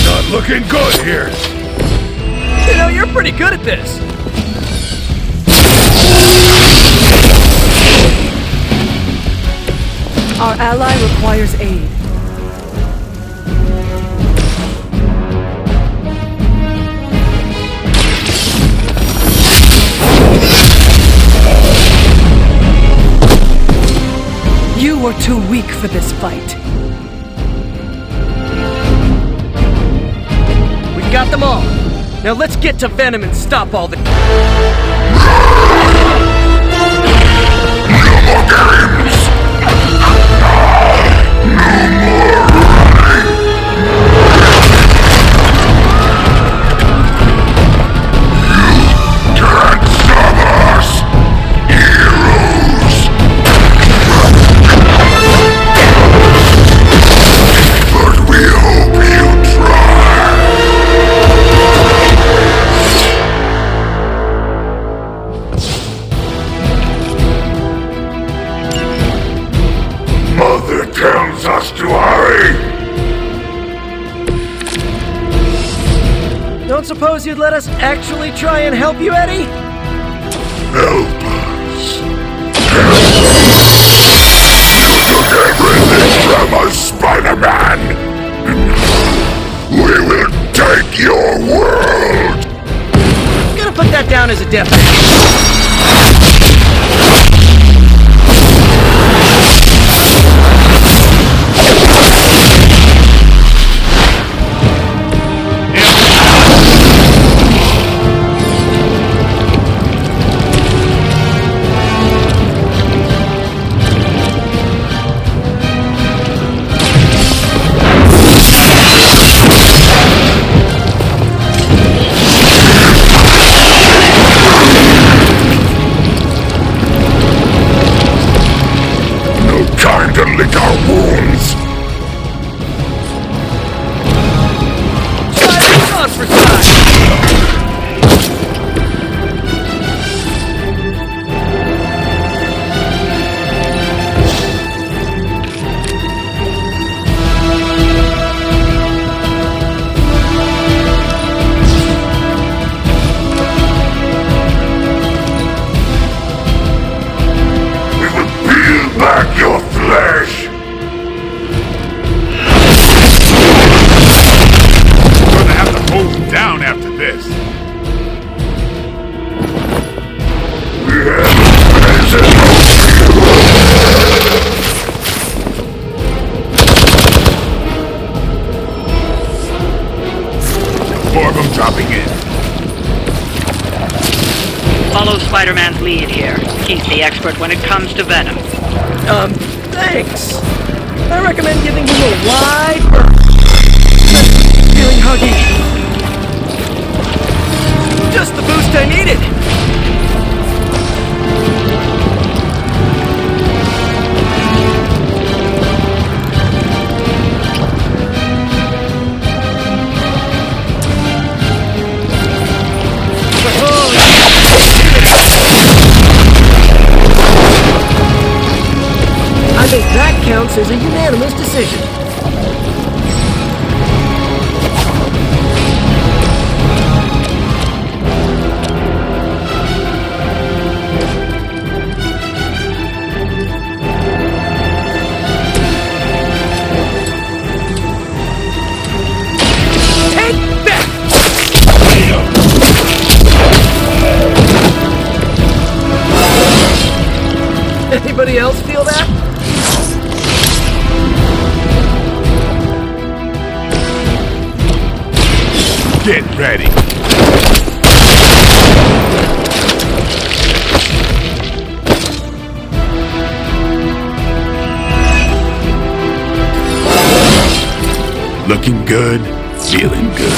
Not looking good here. You know, you're pretty good at this. Our ally requires aid. You were too weak for this fight. We've got them all. Now let's get to Venom and stop all the... Mother tells us to hurry! Don't suppose you'd let us actually try and help you, Eddie? Help us! You took everything from us, Spider-Man! We will take your world! I'm gonna put that down as a definite. Lick our wounds! Spider's on for size! We will peel back your flesh! Down after this. Four of them dropping in. Follow Spider-Man's lead here. He's the expert when it comes to Venom. Thanks. I recommend giving him a wide berth. Feeling huggy. Just the boost I needed! I think that counts as a unanimous decision. Anybody else feel that? Get ready. Looking good, feeling good.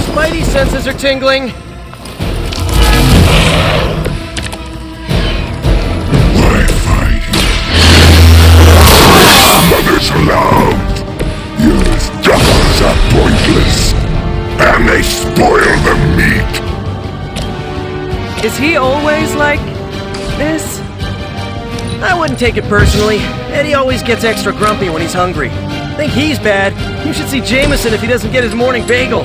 Spidey senses are tingling. Why fight you? Mother's love. Your struggles are pointless, and they spoil the meat. Is he always like this? I wouldn't take it personally. Eddie always gets extra grumpy when he's hungry. Think he's bad. You should see Jameson if he doesn't get his morning bagel.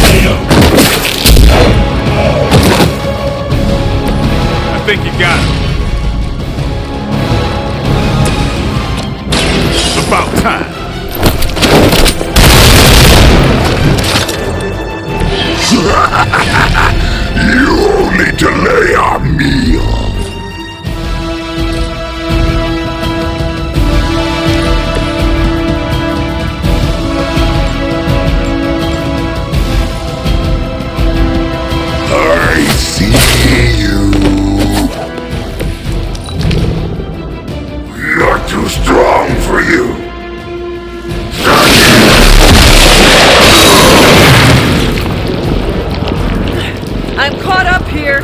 Here we go! I think you got it. It's about time. You only delay our meal. I see you. Not too strong for you. I'm caught up here.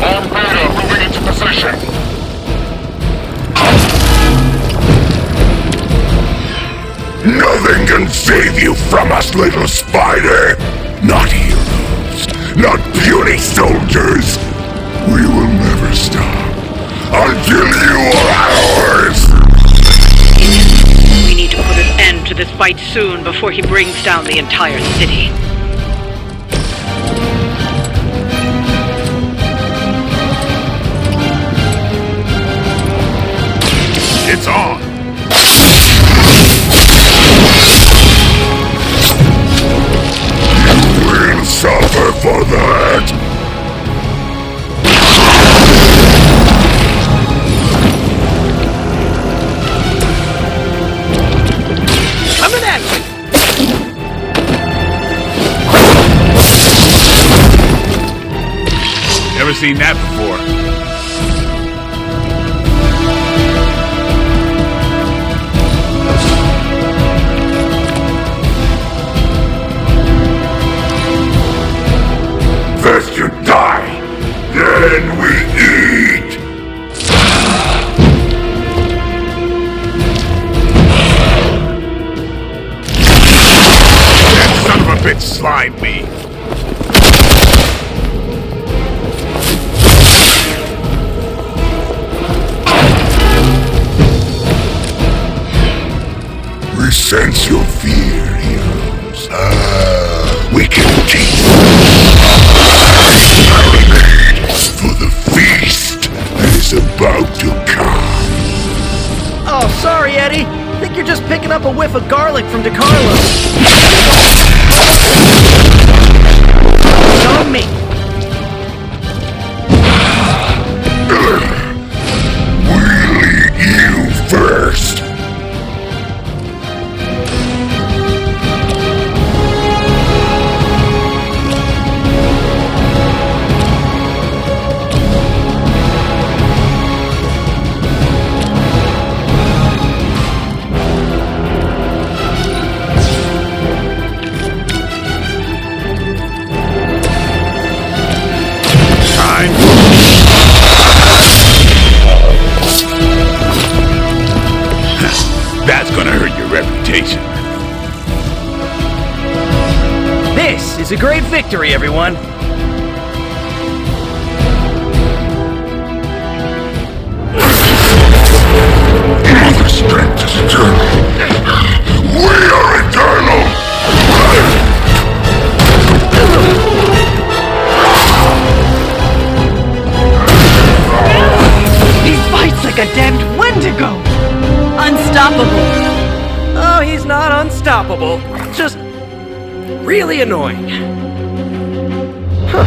On Beta, moving into position. Nothing can save you from us, little spider. Not heroes, not puny soldiers. We will never stop until you are ours. We need to put an end to this fight soon before he brings down the entire city. It's on. You will suffer for that. Coming at you! Never seen that before. First you die, then we eat. That son of a bitch slimed me. We sense your fear, heroes. We can teach marinade for the feast that is about to come. Oh, sorry, Eddie. Think you're just picking up a whiff of garlic from DeCarlo. It's on me. We'll eat you first. That's gonna hurt your reputation. This is a great victory, everyone. Mother strength is eternal. We are eternal. He fights like a unstoppable. Just really annoying. Huh.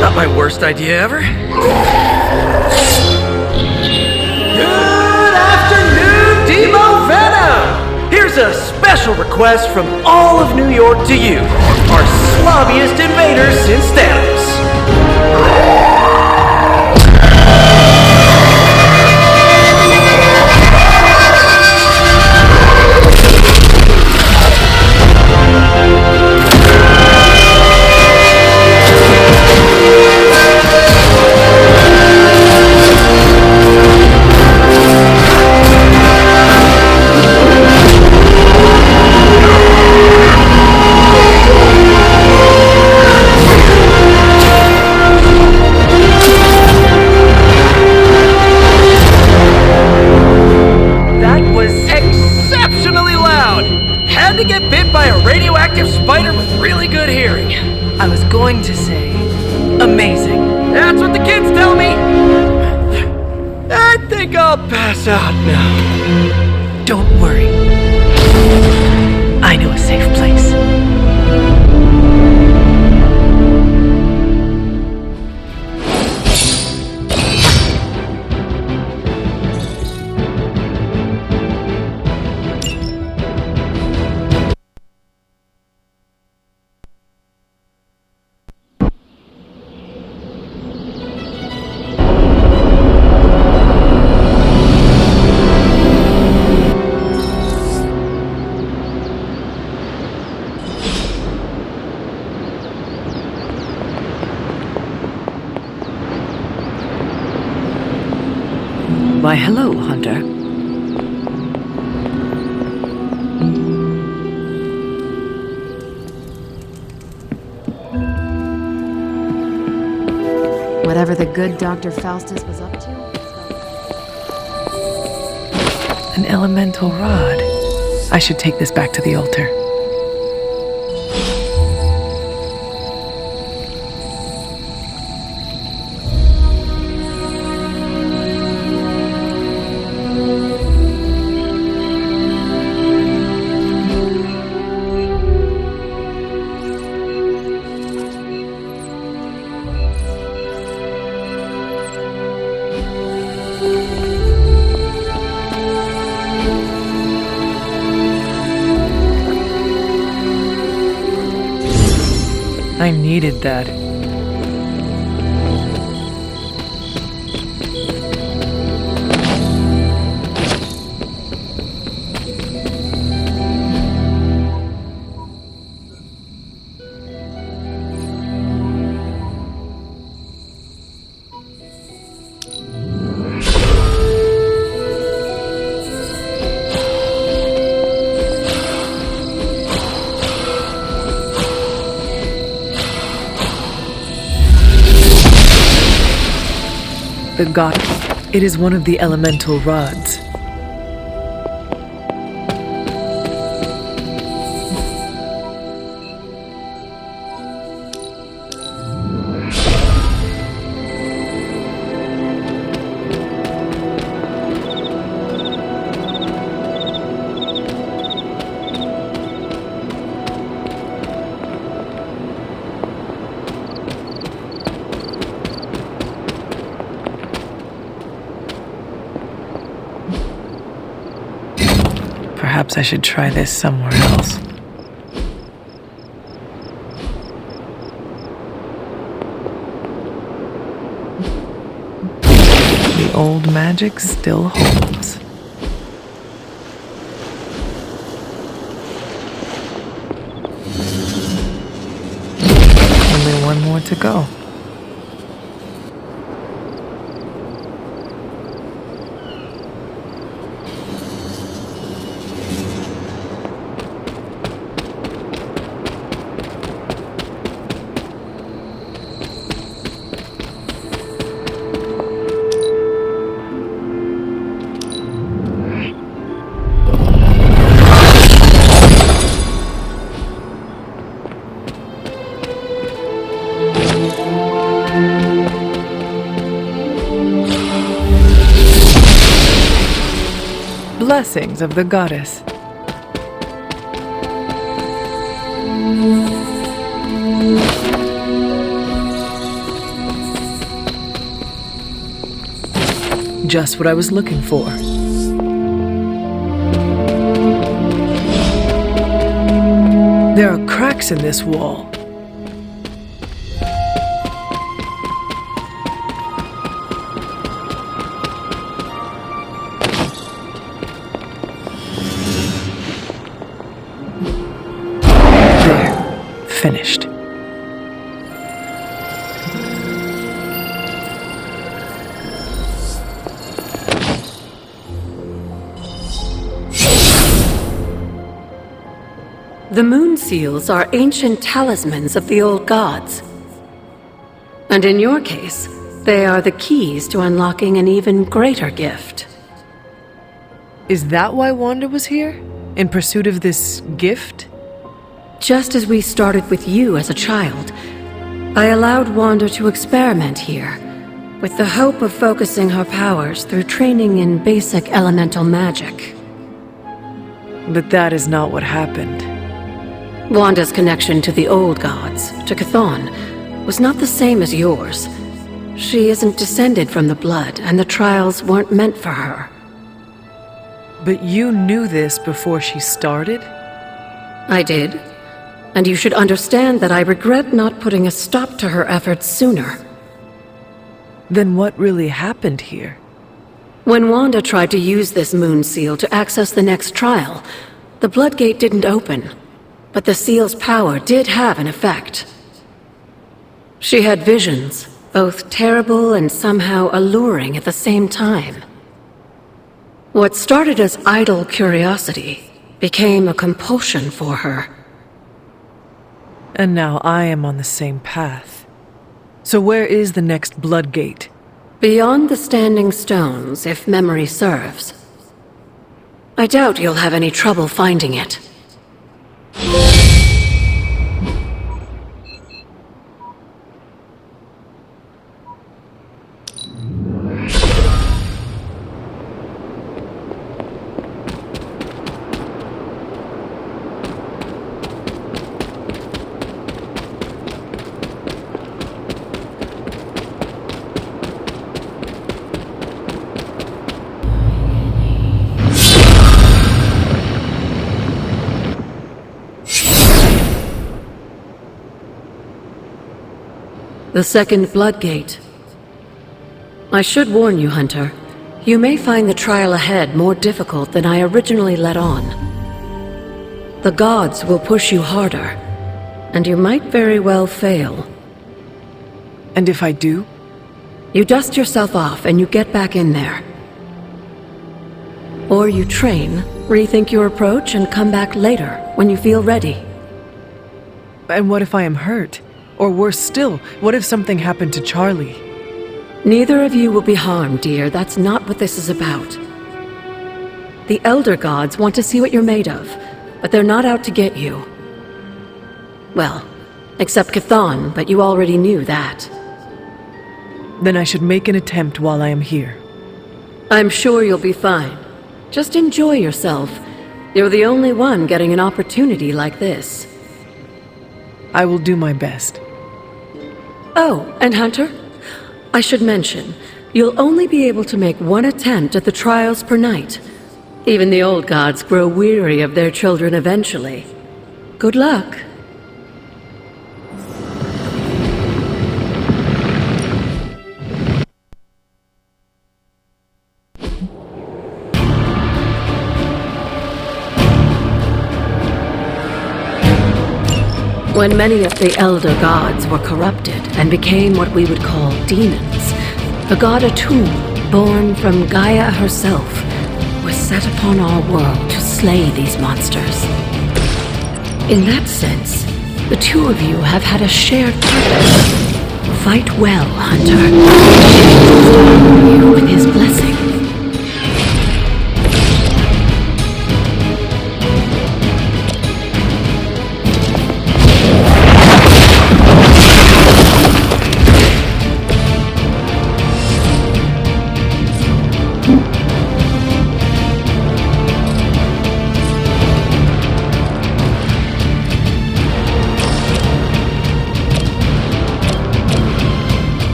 Not my worst idea ever. Good afternoon, Demo Venom! Here's a special request from all of New York to you, our slobbiest invaders since Thanos. I was going to say, amazing. That's what the kids tell me. I think I'll pass out now. Don't worry. I know a safe place. Why, hello, Hunter. Whatever the good Dr. Faustus was up to. An elemental rod. I should take this back to the altar. I needed that. The god. It is one of the elemental rods. Perhaps I should try this somewhere else. The old magic still holds. Only one more to go. Blessings of the goddess. Just what I was looking for. There are cracks in this wall. There. Finished. The moon seals are ancient talismans of the old gods. And in your case, they are the keys to unlocking an even greater gift. Is that why Wanda was here? In pursuit of this gift? Just as we started with you as a child, I allowed Wanda to experiment here, with the hope of focusing her powers through training in basic elemental magic. But that is not what happened. Wanda's connection to the old gods, to Chthon, was not the same as yours. She isn't descended from the blood, and the trials weren't meant for her. But you knew this before she started? I did. And you should understand that I regret not putting a stop to her efforts sooner. Then what really happened here? When Wanda tried to use this moon seal to access the next trial, the Blood Gate didn't open. But the seal's power did have an effect. She had visions, both terrible and somehow alluring at the same time. What started as idle curiosity became a compulsion for her. And now I am on the same path. So where is the next Blood Gate? Beyond the Standing Stones, if memory serves. I doubt you'll have any trouble finding it. The second Blood Gate. I should warn you, Hunter. You may find the trial ahead more difficult than I originally let on. The gods will push you harder, and you might very well fail. And if I do? You dust yourself off and you get back in there. Or you train, rethink your approach, and come back later, when you feel ready. And what if I am hurt? Or worse still, what if something happened to Charlie? Neither of you will be harmed, dear. That's not what this is about. The Elder Gods want to see what you're made of, but they're not out to get you. Well, except Chthon, but you already knew that. Then I should make an attempt while I am here. I'm sure you'll be fine. Just enjoy yourself. You're the only one getting an opportunity like this. I will do my best. Oh, and Hunter, I should mention, you'll only be able to make one attempt at the trials per night. Even the old gods grow weary of their children eventually. Good luck. When many of the Elder Gods were corrupted and became what we would call demons, the god Atum, born from Gaia herself, was set upon our world to slay these monsters. In that sense, the two of you have had a shared purpose. Fight well, Hunter. You with his blessing.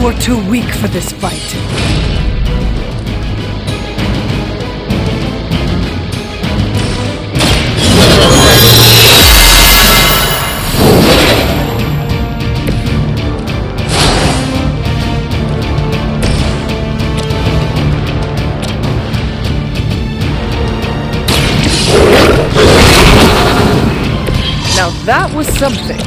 are too weak for this fight. Now that was something.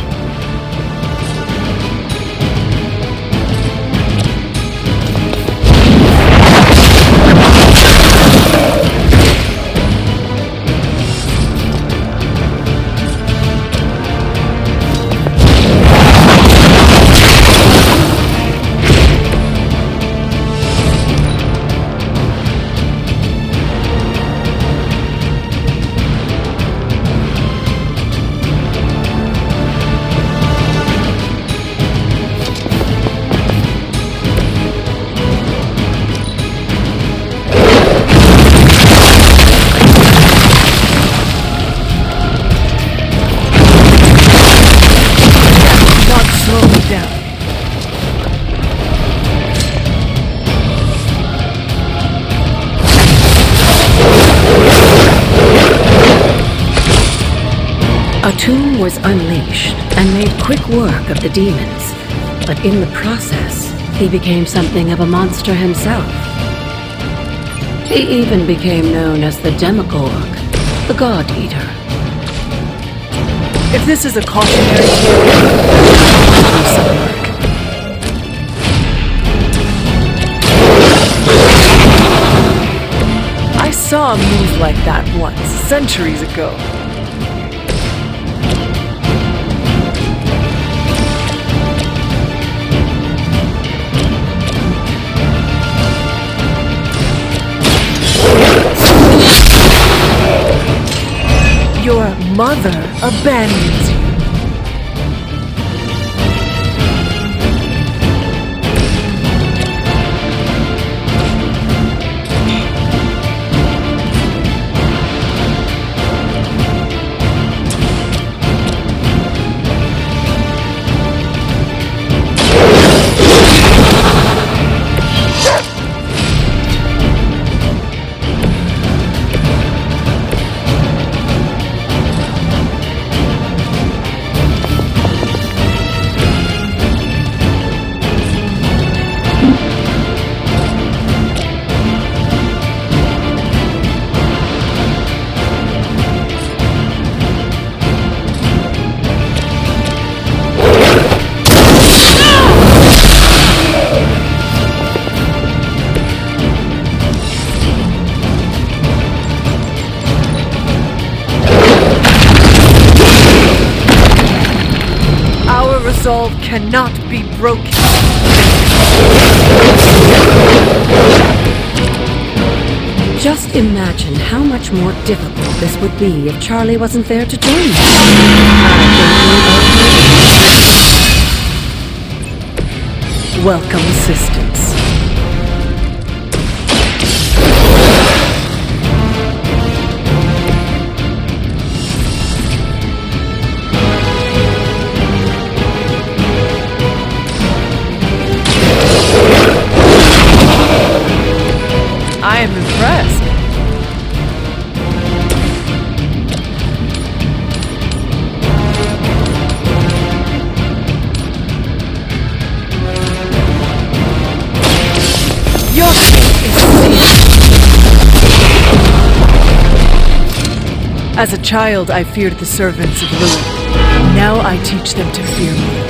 A tomb was unleashed and made quick work of the demons, but in the process, he became something of a monster himself. He even became known as the Demogorg, the God Eater. If this is a cautionary tale, do some work. I saw a move like that once, centuries ago. Your mother abandons you. Resolve cannot be broken. Just imagine how much more difficult this would be if Charlie wasn't there to join us. Welcome assistance. I am impressed. Your fate is sealed. As a child, I feared the servants of Lilith. Now I teach them to fear me.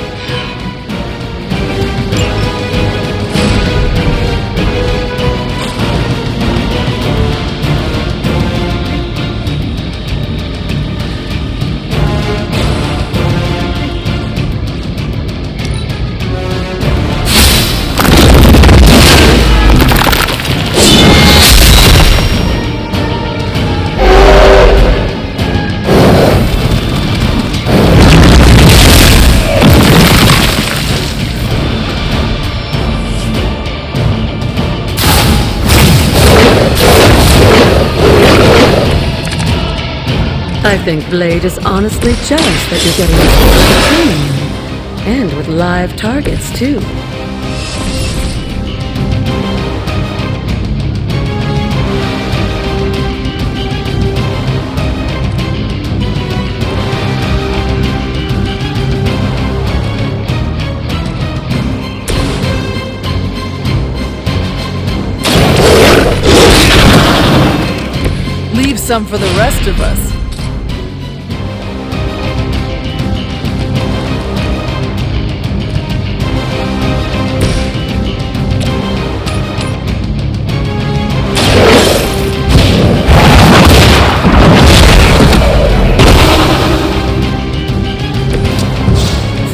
I think Blade is honestly jealous that you're getting this team. And with live targets, too. some for the rest of us.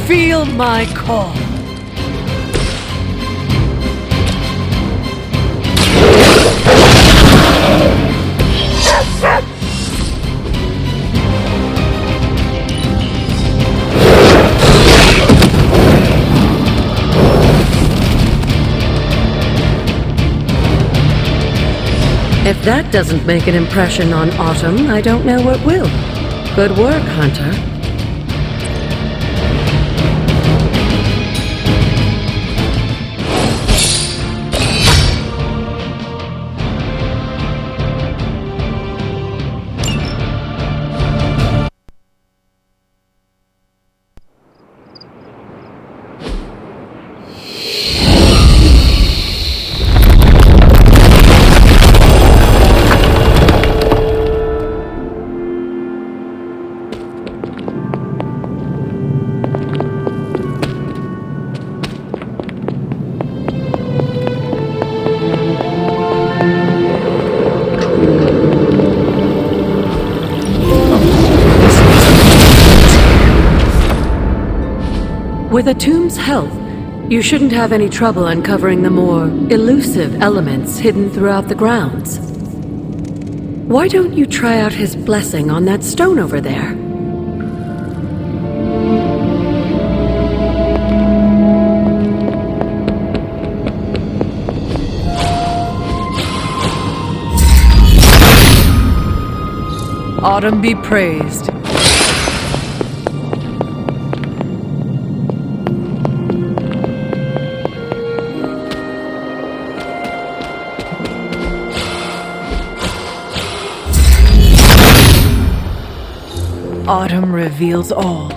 Feel my call. If that doesn't make an impression on Autumn, I don't know what will. Good work, Hunter. With a tomb's help, you shouldn't have any trouble uncovering the more elusive elements hidden throughout the grounds. Why don't you try out his blessing on that stone over there? Autumn be praised. Autumn reveals all.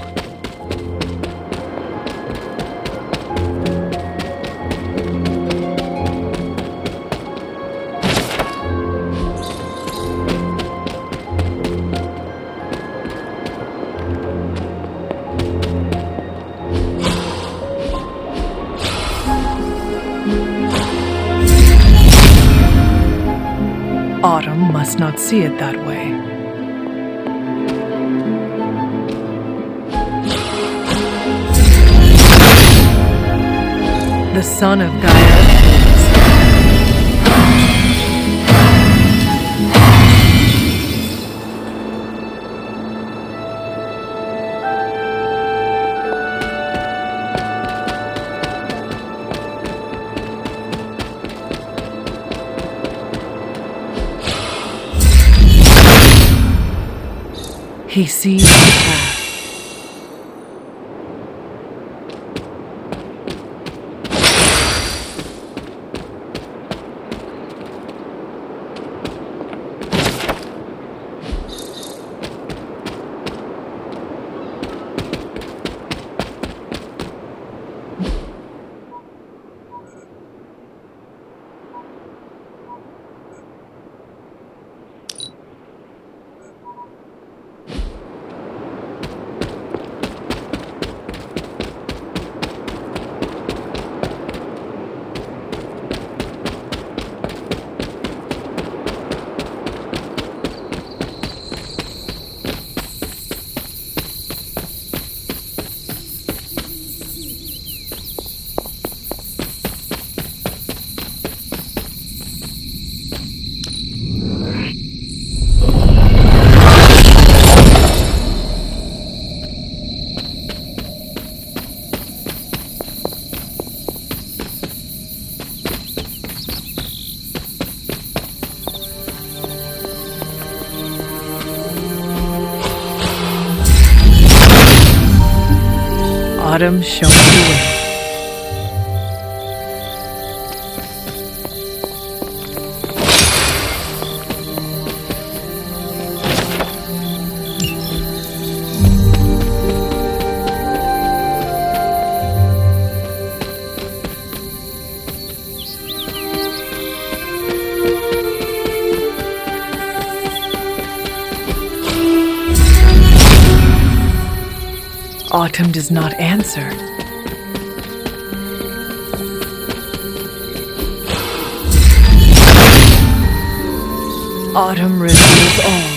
Autumn must not see it that way. The son of Gaia. He sees the path. Autumn shows the way. Autumn does not answer. Autumn reveals all.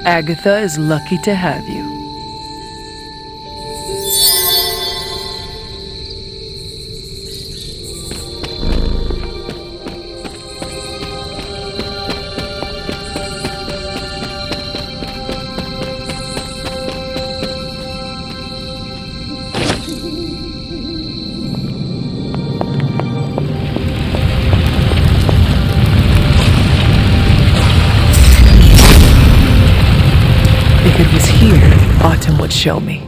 Agatha is lucky to have you. If it was here, Autumn would show me.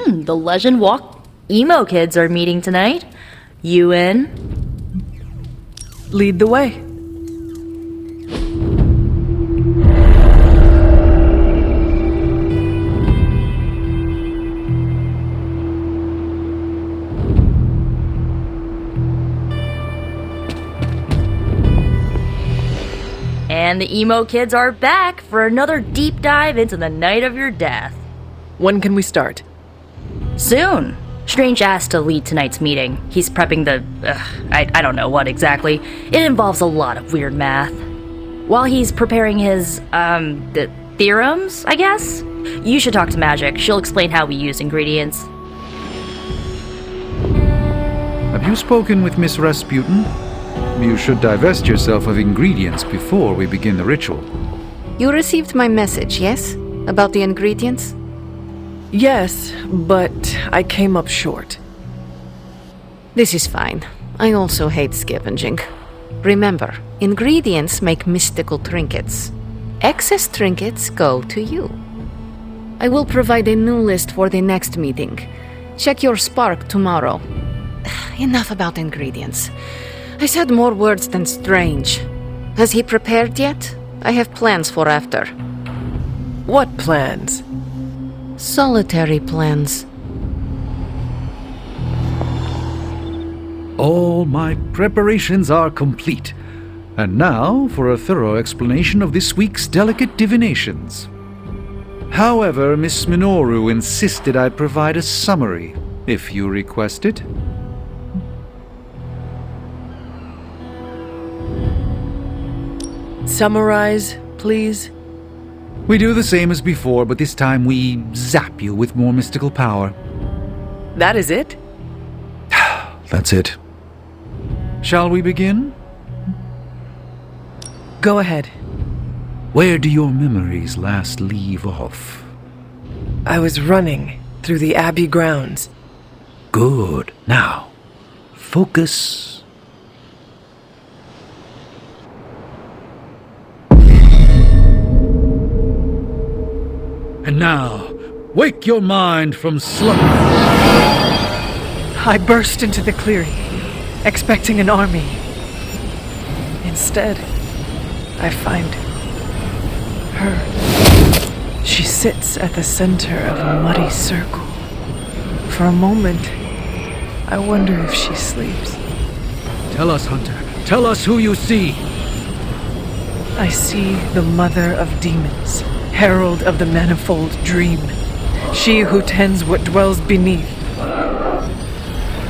The Legend Walk emo kids are meeting tonight. You in? Lead the way. And the emo kids are back for another deep dive into the night of your death. When can we start? Soon. Strange asked to lead tonight's meeting. He's prepping the... I don't know what exactly. It involves a lot of weird math. While he's preparing his, the theorems, I guess? You should talk to Magic. She'll explain how we use ingredients. Have you spoken with Miss Rasputin? You should divest yourself of ingredients before we begin the ritual. You received my message, yes? About the ingredients? Yes, but I came up short. This is fine. I also hate scavenging. Remember, ingredients make mystical trinkets. Excess trinkets go to you. I will provide a new list for the next meeting. Check your spark tomorrow. Enough about ingredients. I said more words than strange. Has he prepared yet? I have plans for after. What plans? Solitary plans. All my preparations are complete. And now for a thorough explanation of this week's delicate divinations. However, Miss Minoru insisted I provide a summary, if you request it. Summarize, please. We do the same as before, but this time we zap you with more mystical power. That is it? that's it. Shall we begin? Go ahead. Where do your memories last leave off? I was running through the Abbey grounds. Good. Now, focus. And now, wake your mind from slumber. I burst into the clearing, expecting an army. Instead, I find her. She sits at the center of a muddy circle. For a moment, I wonder if she sleeps. Tell us, Hunter. Tell us who you see. I see the mother of demons, herald of the manifold dream, she who tends what dwells beneath.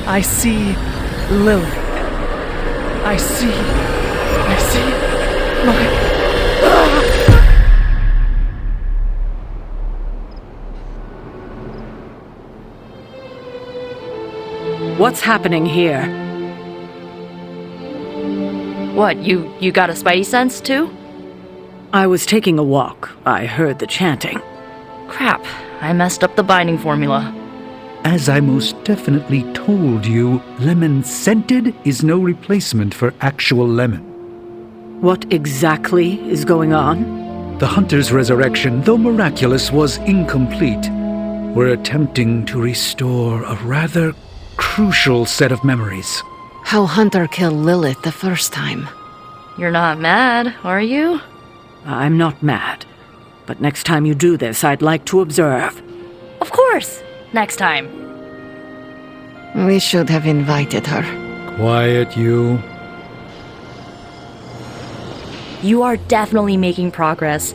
I see Lilith. I see my... What's happening here? What, you got a spidey sense too? I was taking a walk. I heard the chanting. Crap, I messed up the binding formula. As I most definitely told you, lemon scented is no replacement for actual lemon. What exactly is going on? The Hunter's resurrection, though miraculous, was incomplete. We're attempting to restore a rather crucial set of memories. How Hunter killed Lilith the first time. You're not mad, are you? I'm not mad. But next time you do this, I'd like to observe. Of course! Next time. We should have invited her. Quiet, you. You are definitely making progress.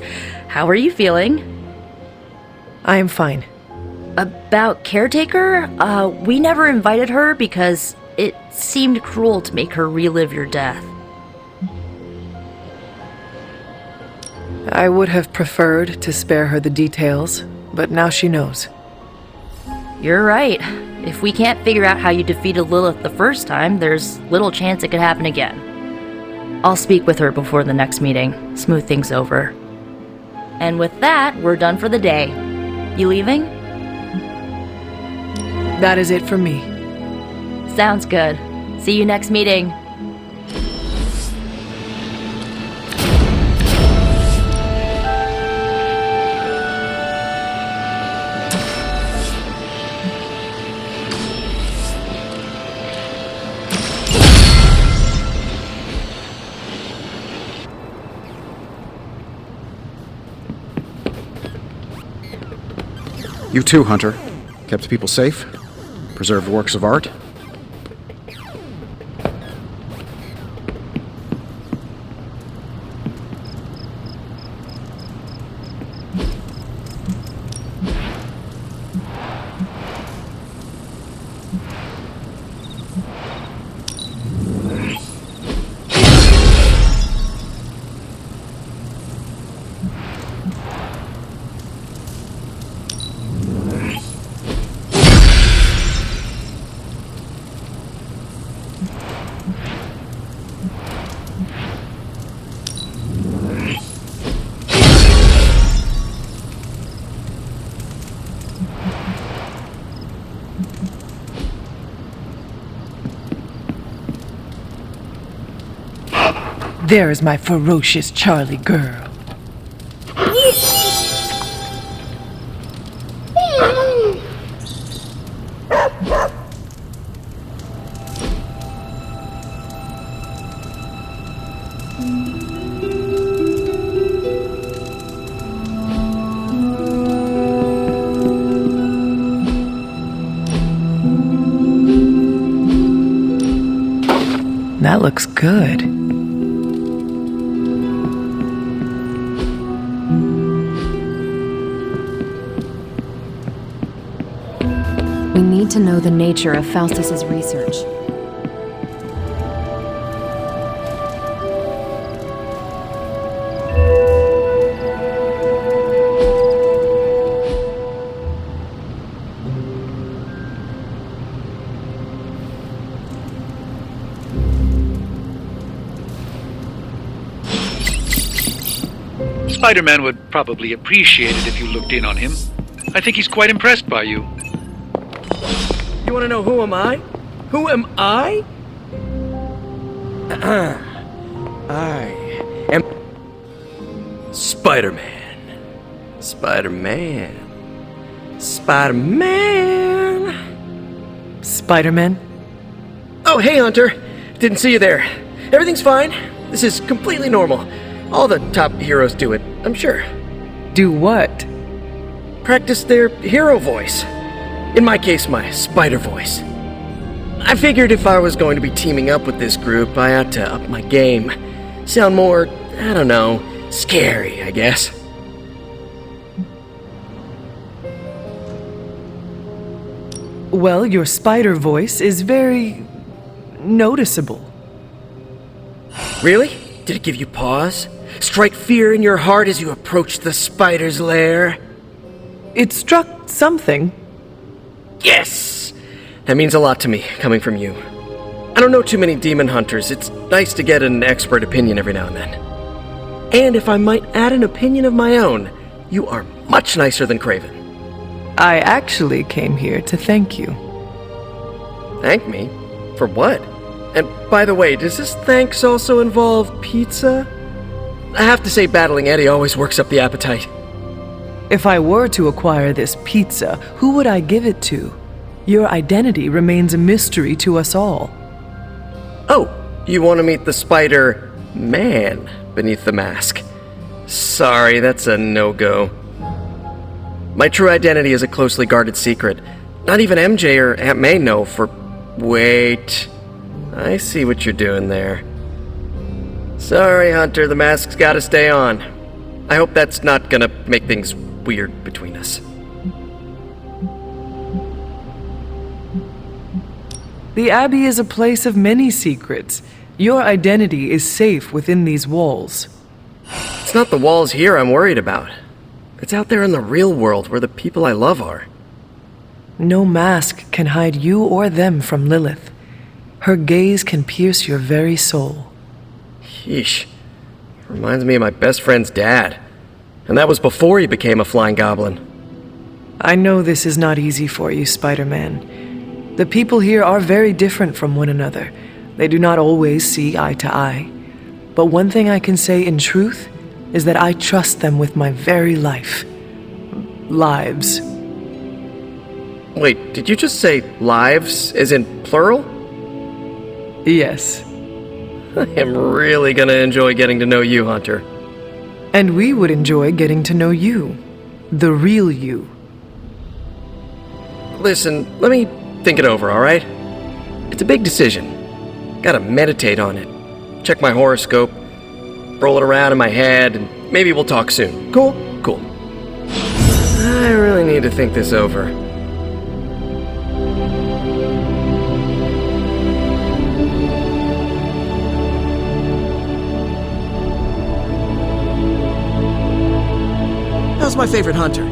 How are you feeling? I am fine. About Caretaker? We never invited her because it seemed cruel to make her relive your death. I would have preferred to spare her the details, but now she knows. You're right. If we can't figure out how you defeated Lilith the first time, there's little chance it could happen again. I'll speak with her before the next meeting, smooth things over. And with that, we're done for the day. You leaving? That is it for me. Sounds good. See you next meeting. You too, Hunter. Kept people safe, preserved works of art. There is my ferocious Charlie girl. That looks good. We need to know the nature of Faustus's research. Spider-Man would probably appreciate it if you looked in on him. I think he's quite impressed by you. You want to know who am I? Who am I? I am Spider-Man. Spider-Man. Spider-Man. Spider-Man? Oh, hey, Hunter. Didn't see you there. Everything's fine. This is completely normal. All the top heroes do it, I'm sure. Do what? Practice their hero voice. In my case, my spider voice. I figured if I was going to be teaming up with this group, I ought to up my game. Sound more, I don't know, scary, I guess. Well, your spider voice is very noticeable. Really? Did it give you pause? Strike fear in your heart as you approach the spider's lair? It struck something. Yes! That means a lot to me, coming from you. I don't know too many demon hunters. It's nice to get an expert opinion every now and then. And if I might add an opinion of my own, you are much nicer than Craven. I actually came here to thank you. Thank me? For what? And by the way, does this thanks also involve pizza? I have to say, battling Eddie always works up the appetite. If I were to acquire this pizza, who would I give it to? Your identity remains a mystery to us all. Oh, you want to meet the Spider-Man beneath the mask? Sorry, that's a no-go. My true identity is a closely guarded secret. Not even MJ or Aunt May know for... Wait. I see what you're doing there. Sorry, Hunter, the mask's gotta stay on. I hope that's not gonna make things weird between us. The Abbey is a place of many secrets. Your identity is safe within these walls. It's not the walls here I'm worried about. It's out there in the real world where the people I love are. No mask can hide you or them from Lilith. Her gaze can pierce your very soul. Yeesh. Reminds me of my best friend's dad. And that was before he became a flying goblin. I know this is not easy for you, Spider-Man. The people here are very different from one another. They do not always see eye to eye. But one thing I can say in truth is that I trust them with my very life. Lives. Wait, did you just say lives, as in plural? Yes. I am really gonna enjoy getting to know you, Hunter. And we would enjoy getting to know you. The real you. Listen, let me think it over, alright? It's a big decision. Gotta meditate on it. Check my horoscope. Roll it around in my head, and maybe we'll talk soon. Cool? Cool. I really need to think this over. How's my favorite hunter?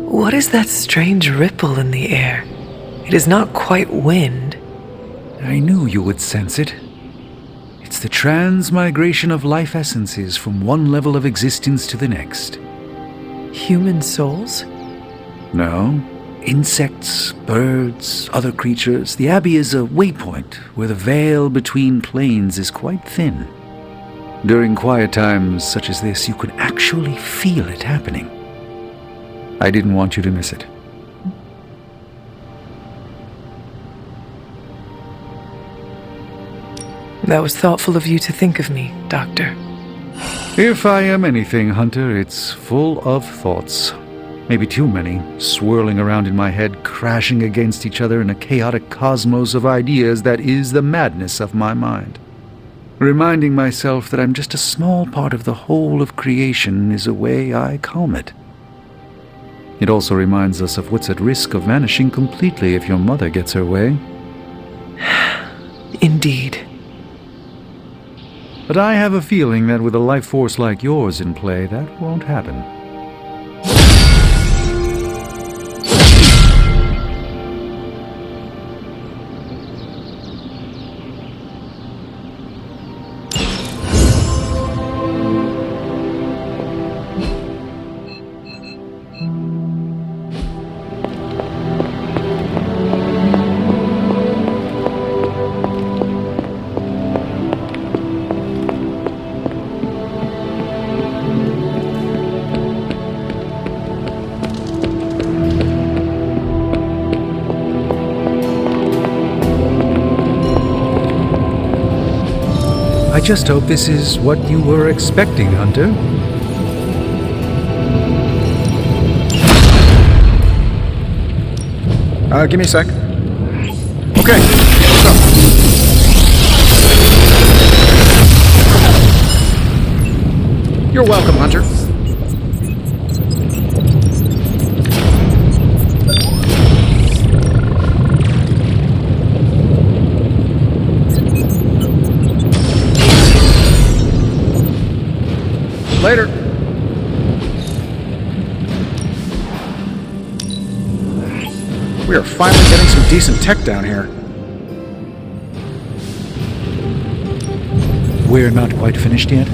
What is that strange ripple in the air? It is not quite wind. I knew you would sense it. It's the transmigration of life essences from one level of existence to the next. Human souls? No. Insects, birds, other creatures. The Abbey is a waypoint where the veil between planes is quite thin. During quiet times such as this, you could actually feel it happening. I didn't want you to miss it. That was thoughtful of you to think of me, Doctor. If I am anything, Hunter, it's full of thoughts. Maybe too many, swirling around in my head, crashing against each other in a chaotic cosmos of ideas that is the madness of my mind. Reminding myself that I'm just a small part of the whole of creation is a way I calm it. It also reminds us of what's at risk of vanishing completely if your mother gets her way. Indeed. But I have a feeling that with a life force like yours in play, that won't happen. I just hope this is what you were expecting, Hunter. Give me a sec. Okay, what's up? You're welcome, Hunter. Later. We are finally getting some decent tech down here. We're not quite finished yet.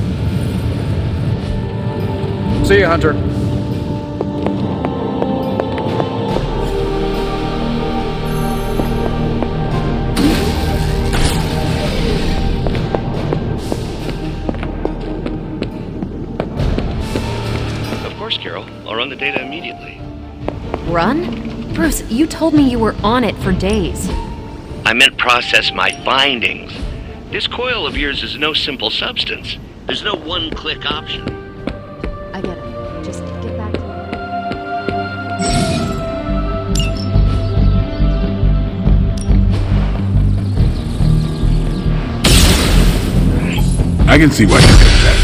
See you, Hunter. Of course, Carol. I'll run the data immediately. Run? Bruce, you told me you were on it for days. I meant process my findings. This coil of yours is no simple substance. There's no one-click option. I get it. Just get back to I can see why you did that.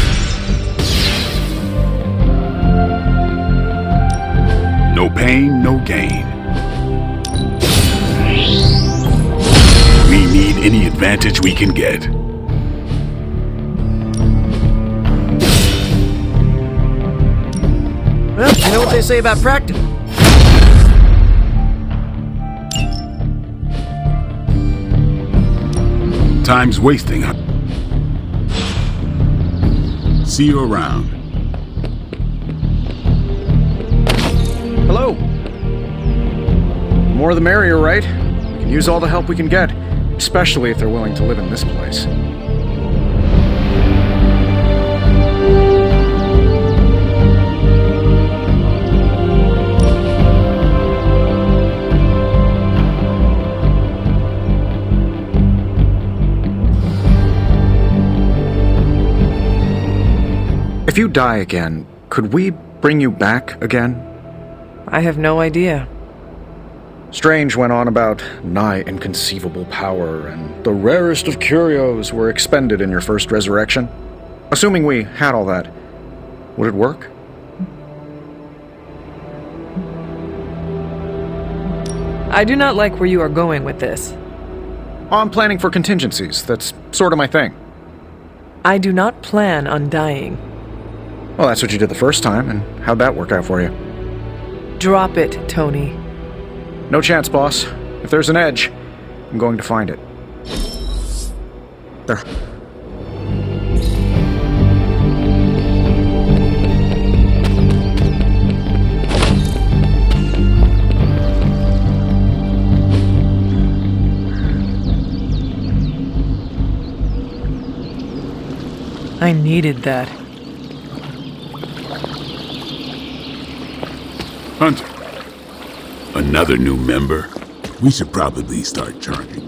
No pain, no gain. We need any advantage we can get. Well, you know what they say about practice? Time's wasting, huh? See you around. Hello. More the merrier, right? We can use all the help we can get, especially if they're willing to live in this place. If you die again, could we bring you back again? I have no idea. Strange went on about nigh inconceivable power, and the rarest of curios were expended in your first resurrection. Assuming we had all that, would it work? I do not like where you are going with this. I'm planning for contingencies. That's sort of my thing. I do not plan on dying. Well, that's what you did the first time, and how'd that work out for you? Drop it, Tony. No chance, boss. If there's an edge, I'm going to find it. There. I needed that. Hunter, another new member? We should probably start charging.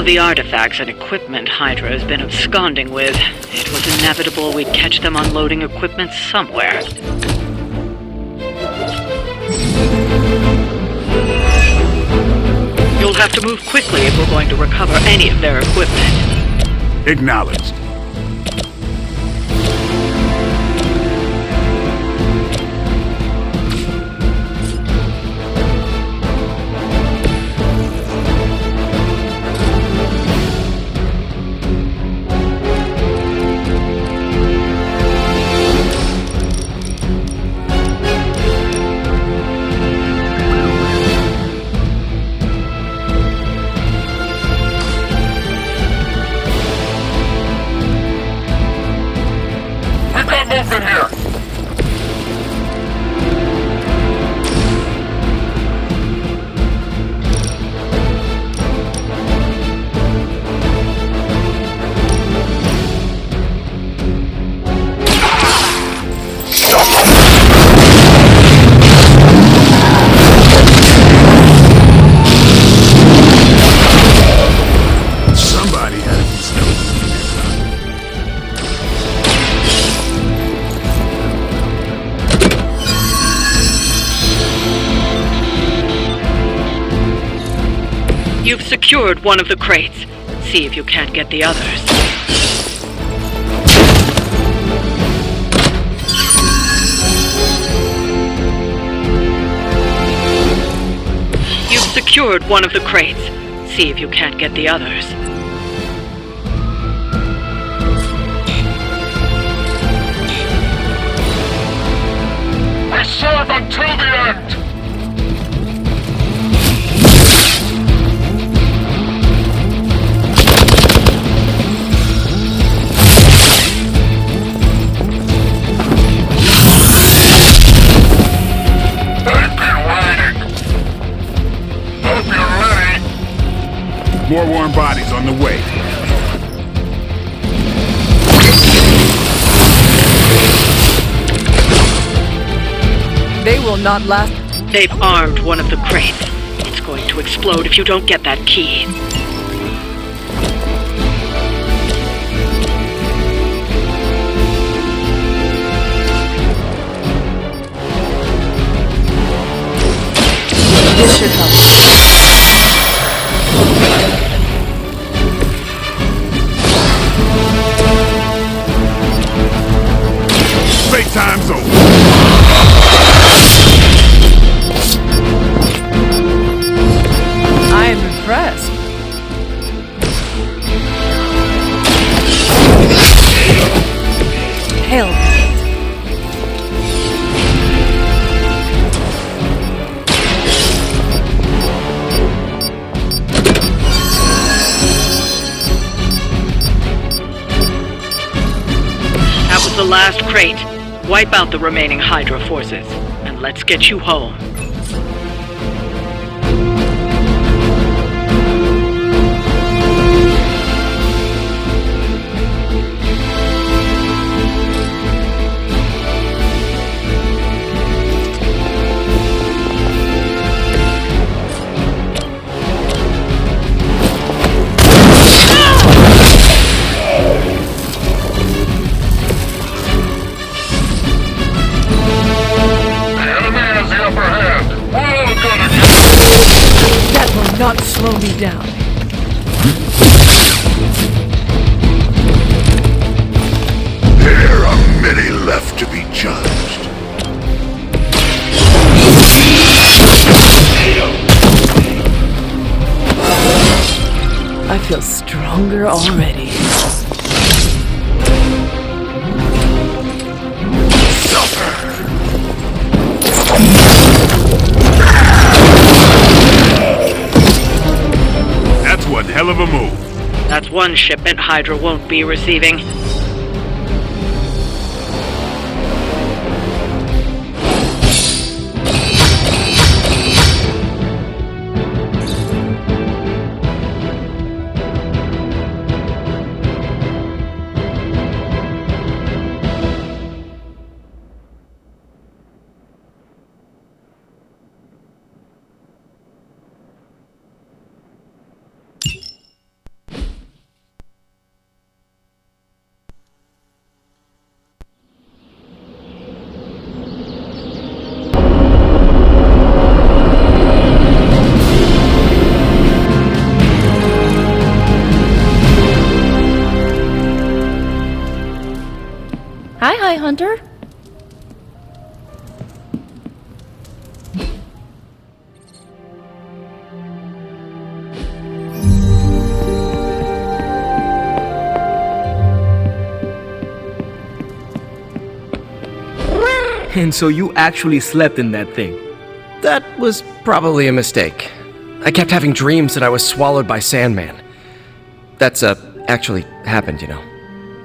of the artifacts and equipment Hydra has been absconding with, it was inevitable we'd catch them unloading equipment somewhere. You'll have to move quickly if we're going to recover any of their equipment. Acknowledged. You've secured one of the crates. See if you can't get the others. You've secured one of the crates. See if you can't get the others. We serve until the end! More warm bodies on the way. They will not last. They've armed one of the crates. It's going to explode if you don't get that key. This should help. Time's over. I am impressed. Hell. That was the last crate. Wipe out the remaining Hydra forces, and let's get you home. Not slow me down. There are many left to be judged. I feel stronger already. That's one hell of a move. That's one shipment Hydra won't be receiving. Hi, Hunter. And so you actually slept in that thing? That was probably a mistake. I kept having dreams that I was swallowed by Sandman. That's, actually happened, you know.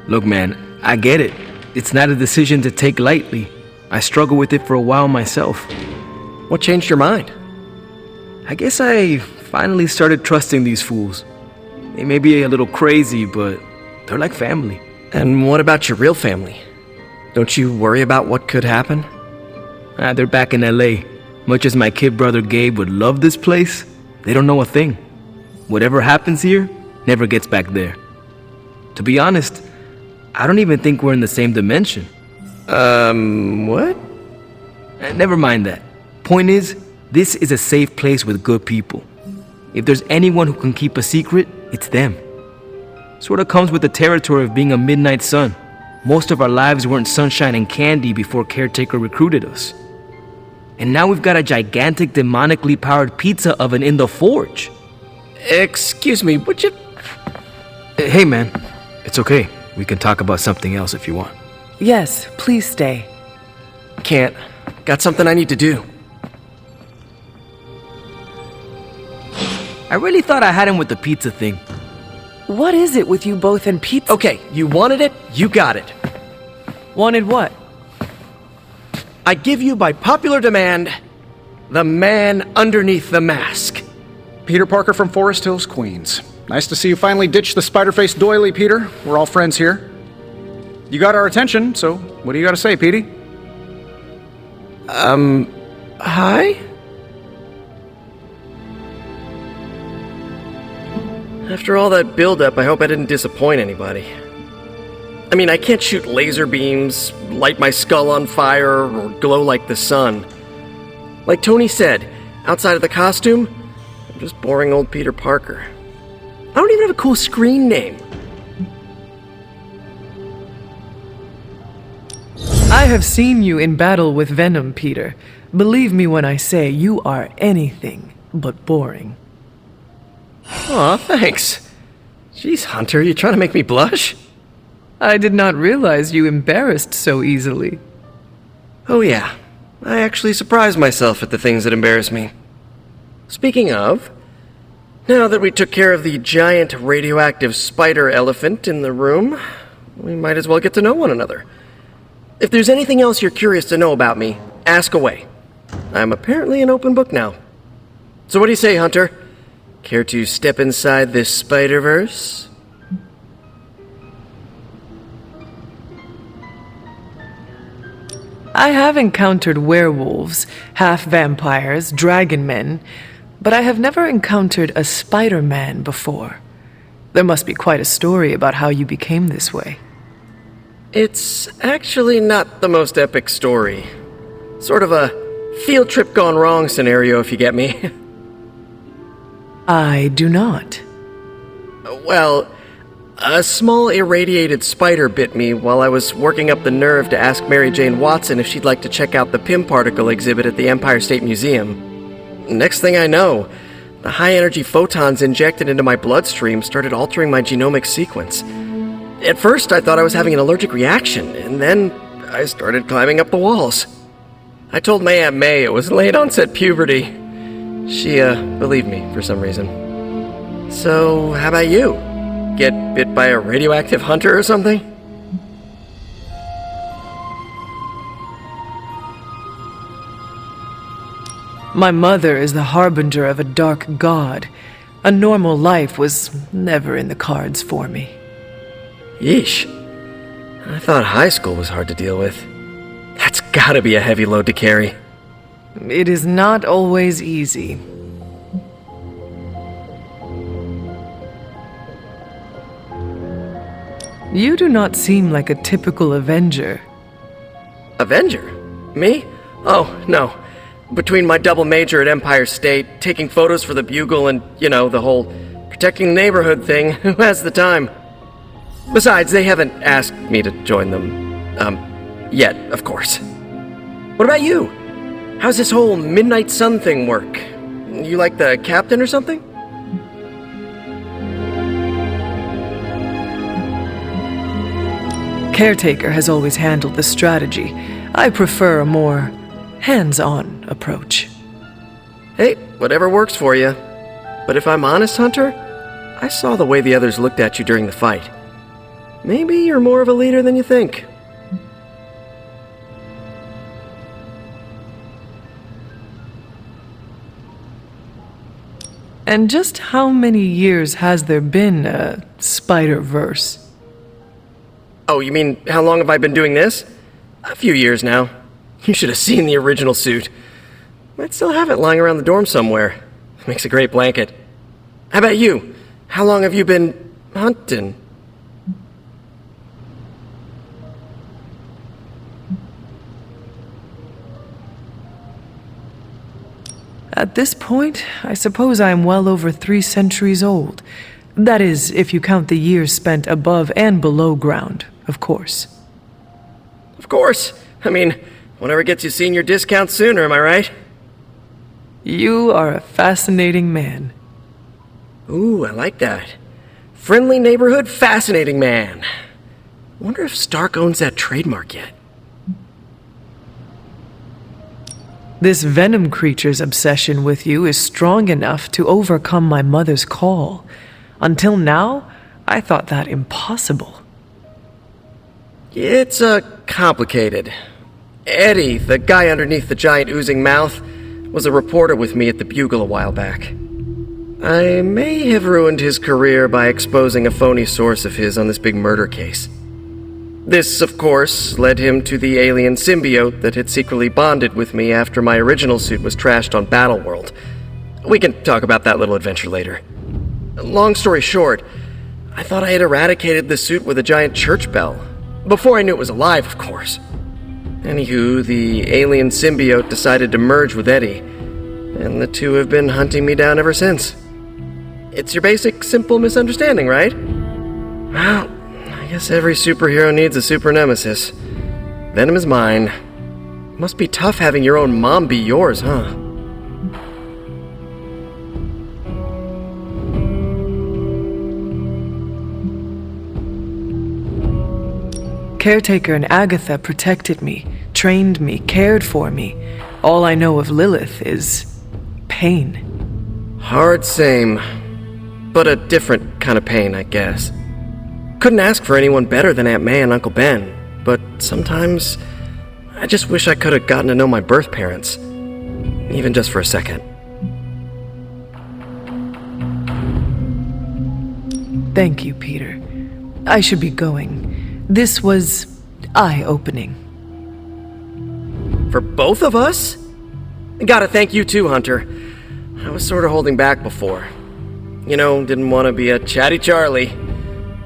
Look, man, I get it. It's not a decision to take lightly. I struggled with it for a while myself. What changed your mind? I guess I finally started trusting these fools. They may be a little crazy, but they're like family. And what about your real family? Don't you worry about what could happen? They're back in LA. Much as my kid brother Gabe would love this place, they don't know a thing. Whatever happens here never gets back there. To be honest, I don't even think we're in the same dimension. What? Never mind that. Point is, this is a safe place with good people. If there's anyone who can keep a secret, it's them. Sort of comes with the territory of being a midnight sun. Most of our lives weren't sunshine and candy before Caretaker recruited us. And now we've got a gigantic demonically powered pizza oven in the forge. Excuse me, would you... Hey man, it's okay. We can talk about something else if you want. Yes, please stay. Can't. Got something I need to do. I really thought I had him with the pizza thing. What is it with you both and pizza? Okay, you wanted it, you got it. Wanted what? I give you by popular demand, the man underneath the mask. Peter Parker from Forest Hills, Queens. Nice to see you finally ditch the spider-faced doily, Peter. We're all friends here. You got our attention, so what do you got to say, Petey? Hi? After all that build-up, I hope I didn't disappoint anybody. I mean, I can't shoot laser beams, light my skull on fire, or glow like the sun. Like Tony said, outside of the costume, I'm just boring old Peter Parker. I don't even have a cool screen name. I have seen you in battle with Venom, Peter. Believe me when I say you are anything but boring. Aw, thanks. Jeez, Hunter, you trying to make me blush? I did not realize you embarrassed so easily. Oh yeah, I actually surprise myself at the things that embarrass me. Speaking of, now that we took care of the giant radioactive spider elephant in the room, we might as well get to know one another. If there's anything else you're curious to know about me, ask away. I'm apparently an open book now. So what do you say, Hunter? Care to step inside this Spider-Verse? I have encountered werewolves, half-vampires, dragon men, but I have never encountered a Spider-Man before. There must be quite a story about how you became this way. It's actually not the most epic story. Sort of a field trip gone wrong scenario, if you get me. I do not. Well, a small irradiated spider bit me while I was working up the nerve to ask Mary Jane Watson if she'd like to check out the Pym particle exhibit at the Empire State Museum. Next thing I know, the high-energy photons injected into my bloodstream started altering my genomic sequence. At first, I thought I was having an allergic reaction, and then I started climbing up the walls. I told my Aunt May it was late-onset puberty. She, believed me for some reason. So, how about you? Get bit by a radioactive hunter or something? My mother is the harbinger of a dark god. A normal life was never in the cards for me. Yeesh. I thought high school was hard to deal with. That's gotta be a heavy load to carry. It is not always easy. You do not seem like a typical Avenger. Avenger? Me? Oh, no. Between my double major at Empire State, taking photos for the Bugle, and, you know, the whole protecting the neighborhood thing, who has the time? Besides, they haven't asked me to join them. Yet, of course. What about you? How's this whole Midnight Sun thing work? You like the captain or something? Caretaker has always handled the strategy. I prefer a more hands-on approach. Hey, whatever works for you. But if I'm honest, Hunter, I saw the way the others looked at you during the fight. Maybe you're more of a leader than you think. And just how many years has there been a Spider-Verse? Oh, you mean how long have I been doing this? A few years now. You should have seen the original suit. Might still have it lying around the dorm somewhere. Makes a great blanket. How about you? How long have you been hunting? At this point, I suppose I'm well over 3 centuries old. That is, if you count the years spent above and below ground, of course. Of course. I mean, whatever gets you senior discount sooner, am I right? You are a fascinating man. Ooh, I like that. Friendly neighborhood, fascinating man. Wonder if Stark owns that trademark yet. This venom creature's obsession with you is strong enough to overcome my mother's call. Until now, I thought that impossible. It's, complicated. Eddie, the guy underneath the giant oozing mouth, was a reporter with me at the Bugle a while back. I may have ruined his career by exposing a phony source of his on this big murder case. This, of course, led him to the alien symbiote that had secretly bonded with me after my original suit was trashed on Battleworld. We can talk about that little adventure later. Long story short, I thought I had eradicated the suit with a giant church bell. Before I knew it was alive, of course. Anywho, the alien symbiote decided to merge with Eddie, and the two have been hunting me down ever since. It's your basic, simple misunderstanding, right? Well, I guess every superhero needs a super nemesis. Venom is mine. Must be tough having your own mom be yours, huh? Caretaker and Agatha protected me, trained me, cared for me. All I know of Lilith is pain. Hard same. But a different kind of pain, I guess. Couldn't ask for anyone better than Aunt May and Uncle Ben, but sometimes I just wish I could have gotten to know my birth parents, even just for a second. Thank you, Peter. I should be going. This was eye-opening. For both of us? Gotta thank you too, Hunter. I was sort of holding back before. You know, didn't want to be a chatty Charlie.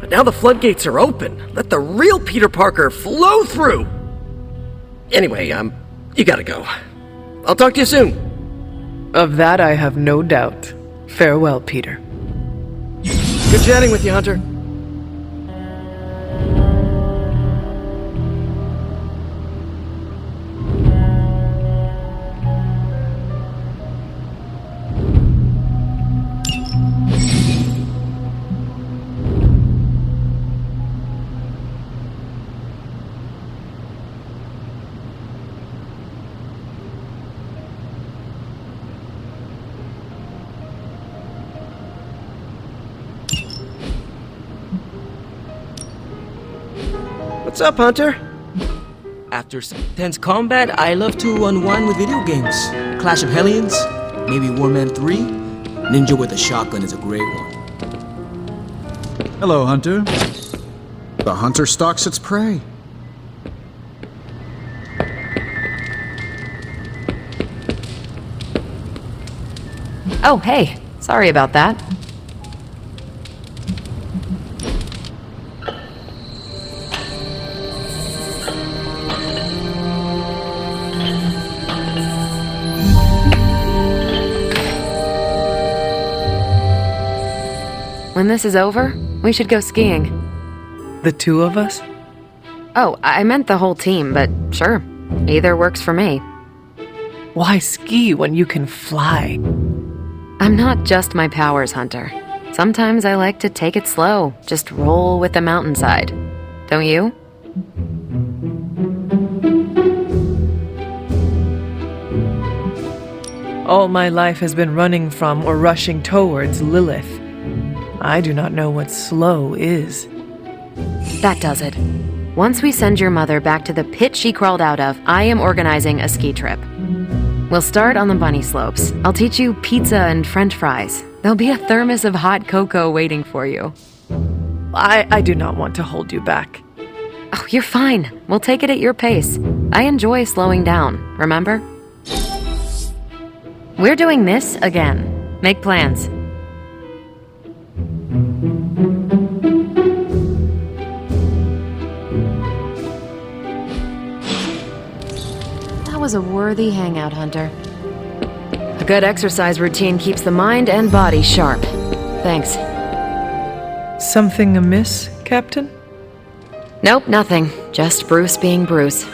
But now the floodgates are open. Let the real Peter Parker flow through. Anyway, you gotta go. I'll talk to you soon. Of that I have no doubt. Farewell, Peter. Good chatting with you, Hunter. What's up, Hunter? After some intense combat, I love to unwind with video games. Clash of Hellions, maybe Warman 3. Ninja with a shotgun is a great one. Hello, Hunter. The hunter stalks its prey. Oh, hey. Sorry about that. When this is over, we should go skiing. The two of us? Oh, I meant the whole team, but sure. Either works for me. Why ski when you can fly? I'm not just my powers hunter. Sometimes I like to take it slow, just roll with the mountainside. Don't you? All my life has been running from or rushing towards Lilith. I do not know what slow is. That does it. Once we send your mother back to the pit she crawled out of, I am organizing a ski trip. We'll start on the bunny slopes. I'll teach you pizza and french fries. There'll be a thermos of hot cocoa waiting for you. I do not want to hold you back. Oh, you're fine. We'll take it at your pace. I enjoy slowing down, remember? We're doing this again. Make plans. That was a worthy hangout, Hunter. A good exercise routine keeps the mind and body sharp. Thanks. Something amiss, Captain? Nope, nothing. Just Bruce being Bruce.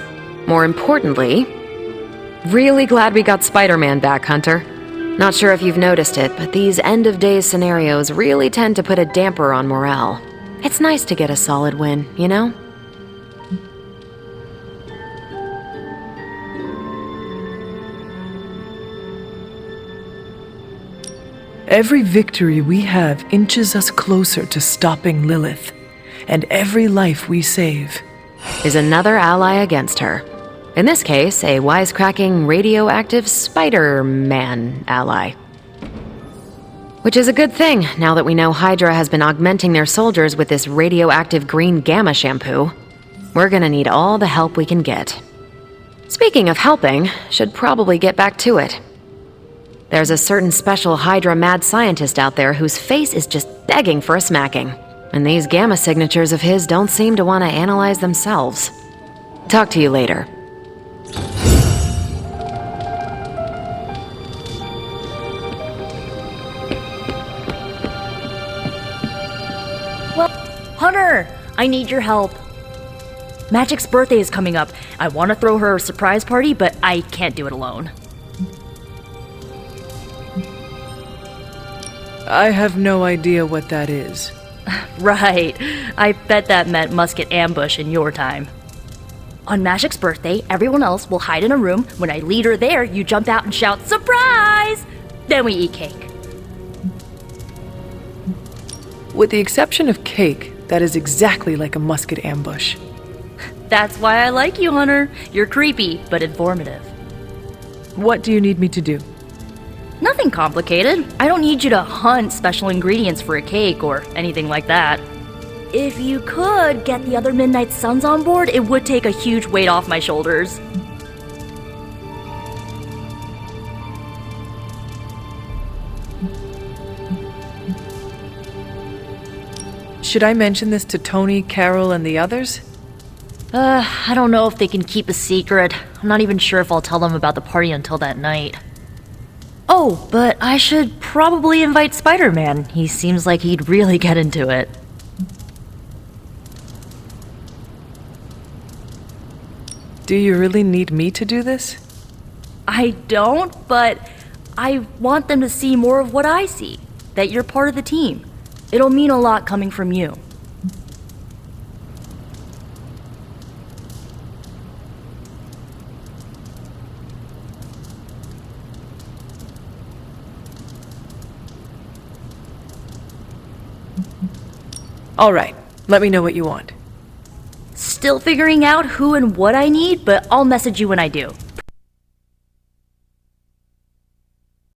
More importantly, really glad we got Spider-Man back, Hunter. Not sure if you've noticed it, but these end-of-days scenarios really tend to put a damper on morale. It's nice to get a solid win, you know? Every victory we have inches us closer to stopping Lilith, and every life we save is another ally against her. In this case, a wisecracking, radioactive Spider-Man ally. Which is a good thing, now that we know Hydra has been augmenting their soldiers with this radioactive green gamma shampoo. We're gonna need all the help we can get. Speaking of helping, should probably get back to it. There's a certain special Hydra mad scientist out there whose face is just begging for a smacking. And these gamma signatures of his don't seem to want to analyze themselves. Talk to you later. Well, Hunter, I need your help. Magic's birthday is coming up. I want to throw her a surprise party, but I can't do it alone. I have no idea what that is. Right. I bet that meant musket ambush in your time. On Magic's birthday, everyone else will hide in a room. When I lead her there, you jump out and shout, "Surprise!" Then we eat cake. With the exception of cake, that is exactly like a musket ambush. That's why I like you, Hunter. You're creepy, but informative. What do you need me to do? Nothing complicated. I don't need you to hunt special ingredients for a cake or anything like that. If you could get the other Midnight Suns on board, it would take a huge weight off my shoulders. Should I mention this to Tony, Carol, and the others? I don't know if they can keep a secret. I'm not even sure if I'll tell them about the party until that night. Oh, but I should probably invite Spider-Man. He seems like he'd really get into it. Do you really need me to do this? I don't, but I want them to see more of what I see. That you're part of the team. It'll mean a lot coming from you. All right, let me know what you want. Still figuring out who and what I need, but I'll message you when I do.